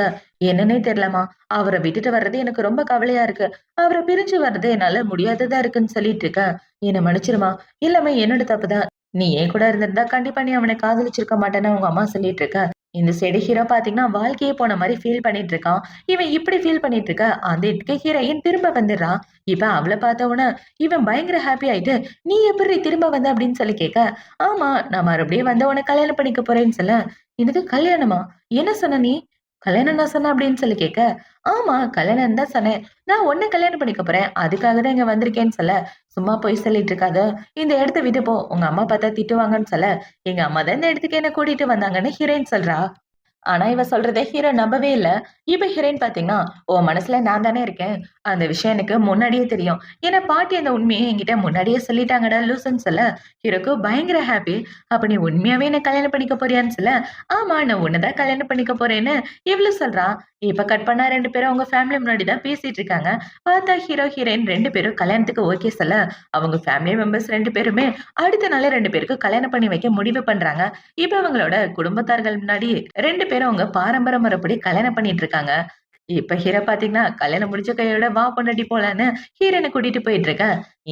என்னன்னே தெரியலம்மா, அவரை விட்டுட்டு வர்றது எனக்கு ரொம்ப கவலையா இருக்கு. அவரை பிரிஞ்சு வர்றது என்னால முடியாததா இருக்குன்னு சொல்லிட்டு இருக்க. என்ன மன்னிச்சிருமா. இல்லம்மா, என்னோட தப்புதான். நீ என் கூட இருந்திருந்தா கண்டிப்பா நீ அவனை காதலிச்சிருக்க மாட்டேன்னு உங்க அம்மா சொல்லிட்டு இருக்க. இந்த சைடு ஹீரோ பாத்தீங்கன்னா வாழ்க்கையே போன மாதிரி ஃபீல் பண்ணிட்டு இருக்கான். இவன் இப்படி ஃபீல் பண்ணிட்டு இருக்க, அந்த இடத்துக்கு ஹீரோயின் திரும்ப வந்துடுறான். இப்ப அவளை பார்த்த உடனே இவன் பயங்கர ஹாப்பி ஆயிட்டு, நீ எப்படி திரும்ப வந்த அப்படின்னு சொல்லி கேட்க, ஆமா நான் மறுபடியும் வந்து உனக்கு கல்யாணம் பண்ணிக்க போறேன்னு சொல்ல, எனக்கு கல்யாணமா, என்ன சொன்ன நீ, கல்யாணம் தான் சொன்ன அப்படின்னு சொல்லி கேட்க, ஆமா கல்யாணம் தான் சொன்னேன். நான் உன்னை கல்யாணம் பண்ணிக்க போறேன், அதுக்காக தான் இங்க வந்திருக்கேன்னு சொல்ல, சும்மா போய் சொல்லிட்டு இருக்காத, இந்த இடத்த விட்டு போ, உங்க அம்மா பார்த்தா திட்டுவாங்கன்னு சொல்ல, எங்க அம்மா தான் இந்த இடத்துக்கு என்ன கூட்டிட்டு வந்தாங்கன்னு ஹீரோயின் சொல்றா. ஆனா இவ சொல்றத ஹீரோ நம்பவே இல்ல. இப்ப ஹீரோயின் பாத்தீங்கன்னா, உன் மனசுல நான் தானே இருக்கேன். அந்த விஷயம் எனக்கு முன்னாடியே தெரியும். ஏன்னா பாட்டி அந்த உண்மைய என்கிட்ட முன்னாடியே சொல்லிட்டாங்கடா லூசுன்னு சொல்ல, ஹீரோக்கு பயங்கர ஹாப்பி. அப்ப நீ உண்மையாவே என்ன கல்யாணம் பண்ணிக்க போறியான்னு சொல்ல, ஆமா நான் உன்ன தான் கல்யாணம் பண்ணிக்க போறேன்னு இவளும் சொல்றா. இப்ப கட் பண்ணா 2 பேரும் அவங்க ஃபேமிலி முன்னாடி தான் பேசிட்டு இருக்காங்க. பார்த்தா ஹீரோ, ஹீரோயின் 2 பேரும் கல்யாணத்துக்கு ஓகே சொல்ல, அவங்க ஃபேமிலி மெம்பர்ஸ் 2 பேருமே அடுத்த நாளே 2 பேருக்கு கல்யாணம் பண்ணி வைக்க முடிவு பண்றாங்க. இப்ப அவங்களோட குடும்பத்தார்கள் முன்னாடி 2 பேரும் அவங்க பாரம்பரிய முறைப்படி கல்யாணம் பண்ணிட்டு இருக்காங்க. இப்ப ஹீரோ பாத்தீங்கன்னா, கல்யாணம் முடிச்ச கையோட வா பொண்டாட்டி போலான்னு ஹீரோயின கூட்டிட்டு போயிட்டு இருக்க.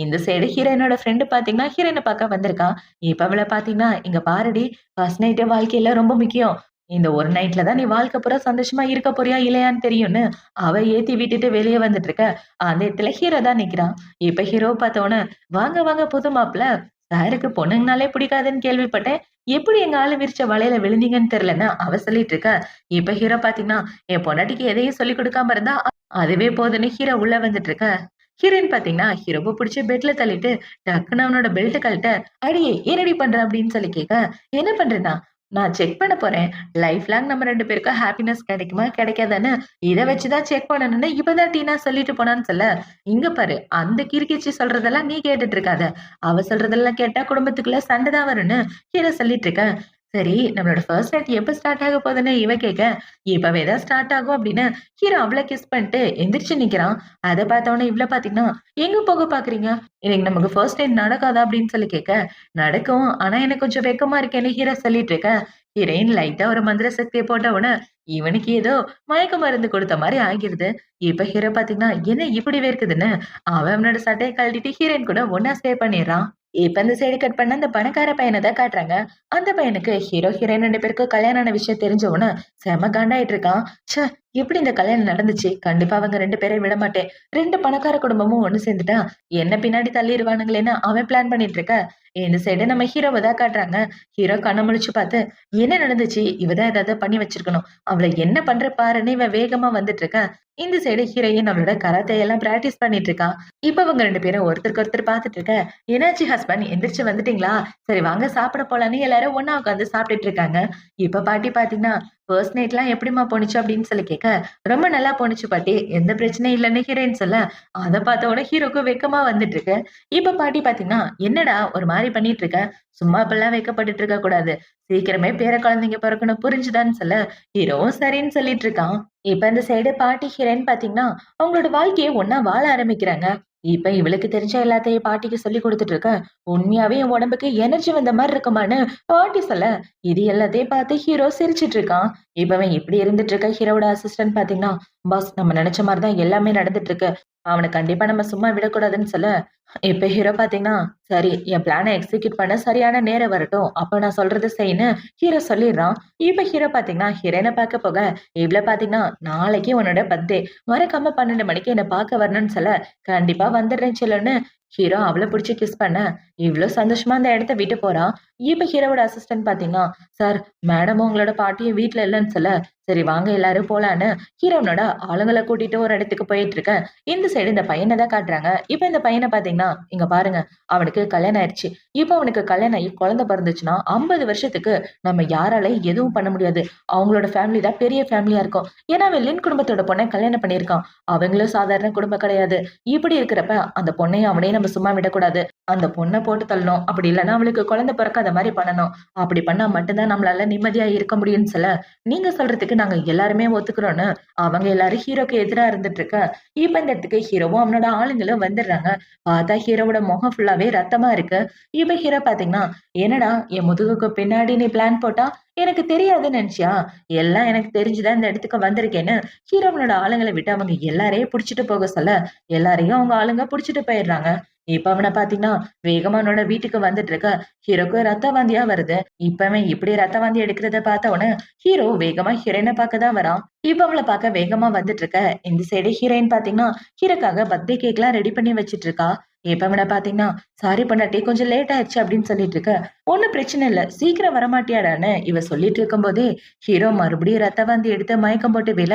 இந்த சைடு ஹீரோயினோட ஃப்ரெண்ட் பாத்தீங்கன்னா, ஹீரோயின பாக்க வந்திருக்கான். இப்ப அவள பாத்தீங்கன்னா, இங்க பாருடி, ஃபர்ஸ்ட் நைட் வாழ்க்கையில ரொம்ப முக்கியம். இந்த ஒரு நைட்ல தான் நீ வாழ்க்கை பூரா சந்தோஷமா இருக்க போறியா இல்லையான்னு தெரியும்னு அவ ஏத்தி விட்டுட்டு வெளியே வந்துட்டு இருக்க. அந்த இடத்துல ஹீரோ தான் நிக்கிறான். இப்ப ஹீரோ பார்த்தோன்னே, வாங்க வாங்க புது மாப்பிள, சாருக்கு பொண்ணுங்கனாலே பிடிக்காதுன்னு கேள்விப்பட்டேன். எப்படி எங்க ஆளு விரிச்ச வலையில விழுந்தீங்கன்னு தெரியலன்னு அவ சொல்லிட்டு இருக்கா. இப்ப ஹீரோ பாத்தீங்கன்னா, என் பொண்டாட்டிக்கு எதையும் சொல்லிக் கொடுக்காம இருந்தா அதுவே போதுன்னு ஹீரோ உள்ள வந்துட்டு இருக்க. ஹீரோயின் பாத்தீங்கன்னா, ஹீரோவ புடிச்சு பெட்ல தள்ளிட்டு டக்குன்னு அவனோட பெல்ட் கழட்ட, அடியே என்னடி பண்ற அப்படின்னு சொல்லி கேட்க, என்ன பண்றேன்னா, நான் செக் பண்ண போறேன். லைஃப் லாங் நம்ம 2 பேருக்கும் ஹாப்பினஸ் கிடைக்குமா கிடைக்காதான்னு இத வச்சுதான் செக் பண்ணணும்னு இப்பதான் டீனா சொல்லிட்டு போனான்னு சொல்ல, இங்க பாரு அந்த கிறுக்கிச்சி சொல்றதெல்லாம் நீ கேட்டுட்டு இருக்காத. அவ சொல்றதெல்லாம் கேட்டா குடும்பத்துக்குள்ள சண்டை தான் வரும்னு ஹீரோ சொல்லிட்டு இருக்க. சரி நம்மளோட ஃபர்ஸ்ட் நைட் எப்ப ஸ்டார்ட் ஆக போகுதுன்னு இவ கேட்க, இப்பவே தான் ஸ்டார்ட் ஆகும் அப்படின்னு ஹீரோ அவள கிஸ் பண்ணிட்டு எந்திரிச்சு நிக்கிறான். அத பார்த்தவொடனே இவ்ள பாத்தீங்கன்னா, எங்க போக பாக்குறீங்க? இன்னைக்கு நமக்கு ஃபர்ஸ்ட் நைட் நடக்காதா அப்படின்னு சொல்லி கேட்க, நடக்கும். ஆனா எனக்கு கொஞ்சம் வெட்கமா இருக்கேன்னு ஹீரோ சொல்லிட்டு இருக்க. ஹீரோயின் லைட்டா ஒரு மந்திர சக்திய போட்ட உடனே இவனுக்கு ஏதோ மயக்க மருந்து கொடுத்த மாரி ஆகிருது. இப்ப ஹீரோ பாத்தீங்கன்னா, என்ன இப்படி வேர்க்குதுன்னு அவன் அவனோட சட்டைய கழட்டிட்டு ஹீரோயின் கூட ஒண்ணா ஸ்டே பண்ணிடுறான். இப்ப இந்த சைடு கட் பண்ண அந்த பணக்கார பையன தான் காட்டுறாங்க. அந்த பையனுக்கு ஹீரோ, ஹீரோயின் 2 பேருக்கும் கல்யாணம் ஆன விஷயம் தெரிஞ்ச உடனே செம காண்டாயிட்டு இருக்கான். ச்சே! எப்படி இந்த கல்யாணம் நடந்துச்சு? கண்டிப்பா அவங்க 2 பேரையும் விடமாட்டேன். 2 பணக்கார குடும்பமும் ஒண்ணு சேர்ந்துட்டா, என்ன பின்னாடி தள்ளிருவானுங்களேன்னு அவன் பிளான் பண்ணிட்டு இருக்க. இந்த சைடு நம்ம ஹீரோவ தான் காட்டுறாங்க. ஹீரோ கண்ண முழிச்சு பார்த்து, என்ன நடந்துச்சு? இவ தான் ஏதாவது பண்ணி வச்சிருக்கணும். அவள என்ன பண்ற பாருன்னு இவன் வேகமா வந்துட்டு இருக்க. இந்த சைடு ஹீரோயின் அவளோட கராத்தே எல்லாம் பிராக்டிஸ் பண்ணிட்டு இருக்கா. இப்ப அவங்க 2 பேரும் ஒருத்தருக்கு ஒருத்தர் பார்த்துட்டு இருக்க. என்னாச்சு ஹஸ்பண்ட், எந்திரிச்சு வந்துட்டீங்களா? சரி வாங்க சாப்பிட போலான்னு எல்லாரும் ஒண்ணா உட்காந்து சாப்பிட்டுட்டு இருக்காங்க. இப்ப பாட்டி பாத்தீங்கன்னா, ஃபர்ஸ்ட் நைட்லாம் எப்படிம்மா போணுச்சு அப்படின்னு சொல்லி கேட்க, ரொம்ப நல்லா போணுச்சு பாட்டி. எந்த பிரச்சனையும் இல்லன்னு ஹீரோயின் சொல்ல, அத பார்த்த உடனே ஹீரோக்கு வெட்கமா வந்துட்டு இருக்கு. இப்ப பாட்டி பாத்தீங்கன்னா, என்னடா ஒரு மாரி பண்ணிட்டு இருக்க? சும்மா இப்படிலாம் வெட்கப்பட்டுட்டு இருக்க கூடாது. சீக்கிரமே பேர குழந்தைங்க பொறக்கணும் புரிஞ்சுதான்னு சொல்ல, ஹீரோவும் சரின்னு சொல்லிட்டு இருக்கான். இப்ப இந்த சைடு பாட்டி ஹீரோயின் பாத்தீங்கன்னா, அவங்களோட வாழ்க்கைய ஒண்ணா வாழ ஆரம்பிக்கிறாங்க. இப்ப இவளுக்கு தெரிஞ்ச எல்லாத்தையும் பாட்டிக்கு சொல்லி கொடுத்துட்டு இருக்க. உண்மையாவே என் உடம்புக்கு எனர்ஜி வந்த மாதிரி இருக்குமான்னு பாட்டி சொல்ல, இது எல்லாத்தையும் பார்த்து ஹீரோ சிரிச்சிட்டு இருக்கான். இப்ப அவன் இப்படி இருந்துட்டு இருக்க ஹீரோவோட அசிஸ்டன்ட் பாத்தீங்கன்னா, பாஸ் நம்ம நினைச்ச மாதிரி தான் எல்லாமே நடந்துட்டு இருக்கு. அவனை கண்டிப்பா நம்ம சும்மா விடக்கூடாதுன்னு சொல்ல, இப்ப ஹீரோ பாத்தீங்கன்னா, சரி என் பிளான எக்ஸிக்யூட் பண்ண சரியான நேரம் வரட்டும். அப்ப நான் சொல்றத செய்யுன்னு ஹீரோ சொல்லிடுறான். இப்ப ஹீரோ பாத்தீங்கன்னா ஹீரோயின பார்க்க போக, இவ்ள பாத்தீங்கன்னா நாளைக்கு உன்னோட பர்த்டே, மறக்காம 12 மணிக்கு என்ன பார்க்க வரணும்னு சொல்ல, கண்டிப்பா வந்துடுறேன் செல்லுன்னு ஹீரோ அவள புடிச்சு கிஸ் பண்ண, இவ்ளோ சந்தோஷமா அந்த இடத்த விட்டு போறான். இப்ப ஹீரோவோட அசிஸ்டன்ட் பாத்தீங்கன்னா, சார் மேடமும் உங்களோட பாட்டியும் வீட்ல இல்லன்னு சொல்ல, சரி வாங்க எல்லாரும் போலான்னு ஹீரோனோட ஆளுங்கள கூட்டிட்டு ஒரு இடத்துக்கு போயிட்டு இருக்க. இந்த சைடு இந்த பையனை தான் காட்டுறாங்க. இப்ப இந்த பையனை பாத்தீங்கன்னா, இங்க பாருங்க அவனுக்கு கல்யாணம் ஆயிடுச்சு. இப்ப அவனுக்கு கல்யாணம் ஆகி குழந்தை பிறந்துச்சுன்னா 50 வருஷத்துக்கு நம்ம யாராலையும் எதுவும் பண்ண முடியாது. அவங்களோட ஃபேமிலி தான் பெரிய ஃபேமிலியா இருக்கும். ஏன்னா அவன் லின் குடும்பத்தோட பொண்ணை கல்யாணம் பண்ணியிருக்கான். அவங்களும் சாதாரண குடும்பம் கிடையாது. இப்படி இருக்கிறப்ப அந்த பொண்ணையும் அவனையும் நம்ம நம்ம சும்மா விடக்கூடாது. அந்த பொண்ண போட்டு தள்ளணும். அப்படி இல்லன்னா அவளுக்கு குழந்தை பிறக்காத மாரி பண்ணணும். அப்படி பண்ணா மட்டும் தான் நம்மளால நிம்மதியா இருக்க முடியும்னு சொல்ல, நீங்க சொல்றதுக்கு நாங்க எல்லாருமே ஒத்துக்கிறோம்னு அவங்க எல்லாரும் ஹீரோக்கு எதிரா இருந்துட்டு இருக்க, இப்ப இந்த இடத்துக்கு ஹீரோவும் அவனோட ஆளுங்களும் வந்துடுறாங்க. பார்த்தா ஹீரோவோட முகம் ஃபுல்லாவே ரத்தமா இருக்கு. இப்ப ஹீரோ பாத்தீங்கன்னா, "என்னடா என் முதுகுக்கு பின்னாடி நீ பிளான் போட்டா, எனக்கு தெரியாதுன்னு நெனச்சியா? எல்லாம் எனக்கு தெரிஞ்சுதான் இந்த இடத்துக்கு வந்திருக்கேன்னு" ஹீரோவோட ஆளுங்கள விட்டு அவங்க எல்லாரையும் புடிச்சுட்டு போக சொல்ல, எல்லாரையும் அவங்க ஆளுங்க புடிச்சுட்டு போயிடுறாங்க. இப்ப அவன பாத்தீங்கன்னா, வேகமா அவனோட வீட்டுக்கு வந்துட்டு இருக்க, ஹீரோக்கு ரத்த வாந்தியா வருது. இப்ப அவன் இப்படி ரத்த வாந்தி எடுக்கிறத பார்த்த உடனே, ஹீரோ வேகமா ஹீரோயின பாக்க தான் வரான். இப்ப அவள பாக்க வேகமா வந்துட்டு இருக்க, இந்த சைடு ஹீரோயின் பாத்தீங்கன்னா, ஹீரோக்காக பர்த்டே கேக்லாம் ரெடி பண்ணி வச்சுட்டு இருக்கா. இப்ப அவன பாத்தீங்கன்னா, "சாரி பொண்டாட்டி கொஞ்சம் லேட் ஆயிடுச்சு" அப்படின்னு சொல்லிட்டு இருக்க, "ஒண்ணும் பிரச்சனை இல்ல. சீக்கிரம் வரமாட்டியாடான்னு" இவ சொல்லிட்டு இருக்கும்போதே, ஹீரோ மறுபடியும் ரத்த வாந்தி எடுத்து மயக்கம் போட்டு விழ,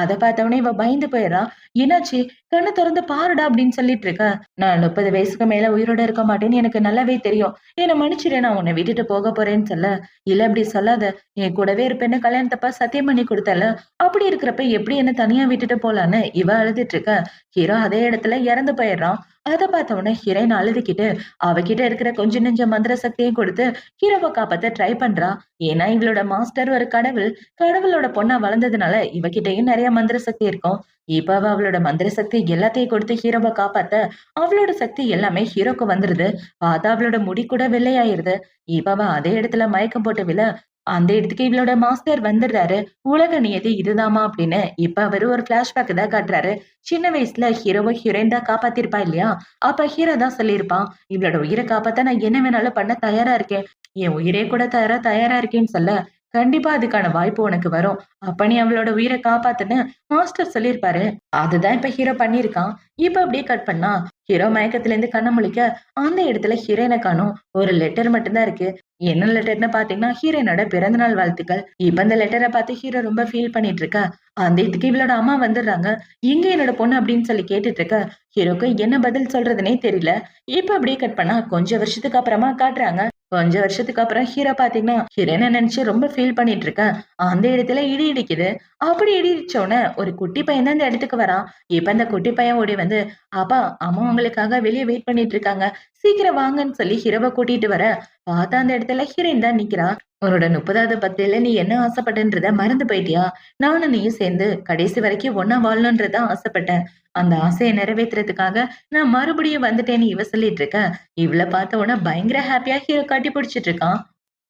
அத பார்த்தவுனே இவ பயந்து போயிடுறா. "என்னாச்சு? கண்ண தொறந்து பாருடா" அப்படின்னு சொல்லிட்டு இருக்க. "நான் 30 வயசுக்கு மேல உயிரோட இருக்க மாட்டேன்னு எனக்கு நல்லாவே தெரியும். என்ன மன்னிச்சிடு நான் உன்னை விட்டுட்டு போக போறேன்னு சொல்ல, "இல்ல அப்படி சொல்லாத. என் கூடவே இருப்பேன்னு கல்யாணத்தப்ப சத்தியம் பண்ணி குடுத்தல்ல. அப்படி இருக்கிறப்ப எப்படி என்ன தனியா விட்டுட்டு போலான்னு" இவ அழுதுட்டு இருக்க. ஹீரோ அதே இடத்துல இறந்து போயிடுறான். அத பார்த்த உடனே ஹீரோயின் அழுதுகிட்டு அவகிட்ட இருக்கிற கொஞ்ச நெஞ்ச மந்திர சக்தியும் கொடுத்து ஹீரோவ காப்பாத்த ட்ரை பண்றா. ஏன்னா இவளோட மாஸ்டர் ஒரு கடவுள். கடவுளோட பொண்ணா வளர்ந்ததுனால இவகிட்டயும் நெறைய மந்திர சக்தி இருக்கும். இப்ப அவ அவளோட மந்திர சக்தி எல்லாத்தையும் கொடுத்து ஹீரோவ காப்பாத்த, அவளோட சக்தி எல்லாமே ஹீரோக்கு வந்துருது. பார்த்தா அவளோட முடி கூட வெள்ளையாயிருது. இப்ப அவ அதே இடத்துல மயக்கம் போட்டு விழ, அந்த இடத்துக்கு இவளோட மாஸ்டர் வந்துடுறாரு. "உலக நியதி இதுதாம்மா" அப்படின்னு. இப்ப அவரு ஒரு பிளாஷ்பேக் தான் காட்டுறாரு. சின்ன வயசுல ஹீரோவ ஹீரோயின் தான் காப்பாத்திருப்பா இல்லையா? அப்ப ஹீரோ தான் சொல்லியிருப்பான், "இவளோட உயிர காப்பாத்த நான் என்ன வேணாலும் பண்ண தயாரா இருக்கேன். என் உயிரே கூட தர தயாரா இருக்கேன்னு" சொல்ல, "கண்டிப்பா அதுக்கான வாய்ப்பு உனக்கு வரும். அப்ப நீ அவளோட உயிர காப்பாத்துன்னு" மாஸ்டர் சொல்லியிருப்பாரு. அதுதான் இப்ப ஹீரோ பண்ணியிருக்கான். இப்ப அப்படியே கட் பண்ணா, ஹீரோ மயக்கத்துல இருந்து கண்ண முழிக்க, அந்த இடத்துல ஹீரோயின காணோம். ஒரு லெட்டர் மட்டும் தான் இருக்கு. என்ன லெட்டர்ன்னு பாத்தீங்கன்னா, ஹீரோயினோட பிறந்தநாள் வாழ்த்துக்கள். இப்ப இந்த லெட்டர பாத்து ஹீரோ ரொம்ப ஃபீல் பண்ணிட்டு இருக்க, அந்த இதுக்கு இவளோட அம்மா வந்துடுறாங்க. "எங்க என்னோட பொண்ணு?" அப்படின்னு சொல்லி கேட்டுட்டு இருக்க, ஹீரோக்கு என்ன பதில் சொல்றதுன்னே தெரியல. இப்ப அப்படியே கட் பண்ணா, கொஞ்சம் வருஷத்துக்கு அப்புறமா காட்டுறாங்க. கொஞ்சம் வருஷத்துக்கு அப்புறம் ஹீரோ பாத்தீங்கன்னா, ஹீரோயின நினைச்சு ரொம்ப ஃபீல் பண்ணிட்டு இருக்க. அந்த இடத்துல இடி இடிக்குது. அப்படி இடி இடிச்ச உடனே ஒரு குட்டி பையன் தான் இந்த இடத்துக்கு வரான். இப்ப அந்த குட்டி பையன் ஓடி வந்து, "அப்பா, அம்மா உங்களுக்காக வெளிய வெயிட் பண்ணிட்டு இருக்காங்க. சீக்கிரம் வாங்கன்னு" சொல்லி ஹீரோவ கூட்டிட்டு வர, பார்த்தா அந்த இடத்துல ஹீரோயின் தான் நிக்கிறா. "உன்னோட 30வது பர்த்டேல நீ என்ன ஆசைப்பட்டன்றத மறந்து போயிட்டியா? நானும் நீயும் சேர்ந்து கடைசி வரைக்கும் ஒண்ணா வாழணும்ன்றத ஆசைப்பட்டேன். அந்த ஆசைய நிறைவேத்துறதுக்காக நான் மறுபடியும் வந்துட்டேன்னு" இவ சொல்லிட்டு இருக்க. இவள பார்த்த உடனே பயங்கர ஹாப்பியா ஹீரோ கட்டி பிடிச்சிட்டு இருக்கான்.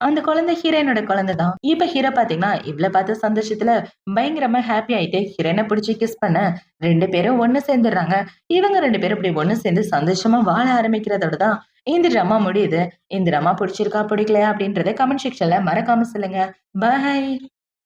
அந்த குழந்தை ஹீரோயினோட குழந்தை தான். இப்ப ஹீரோ பாத்தீங்கன்னா, இவள பார்த்த சந்தோஷத்துல பயங்கரமா ஹாப்பி ஆயிட்டு ஹீரோயின பிடிச்சு கிஸ் பண்ண 2 பேரும் ஒண்ணு சேர்ந்துடுறாங்க. இவங்க 2 பேரும் இப்படி ஒண்ணு சேர்ந்து சந்தோஷமா வாழ ஆரம்பிக்கிறதோட தான் இந்த ட்ராமா முடியுது. இந்த ட்ராமா பிடிச்சிருக்கா, பிடிக்கலையா அப்படின்றத கமெண்ட் செக்ஷன்ல மறக்காம சொல்லுங்க. பாய்.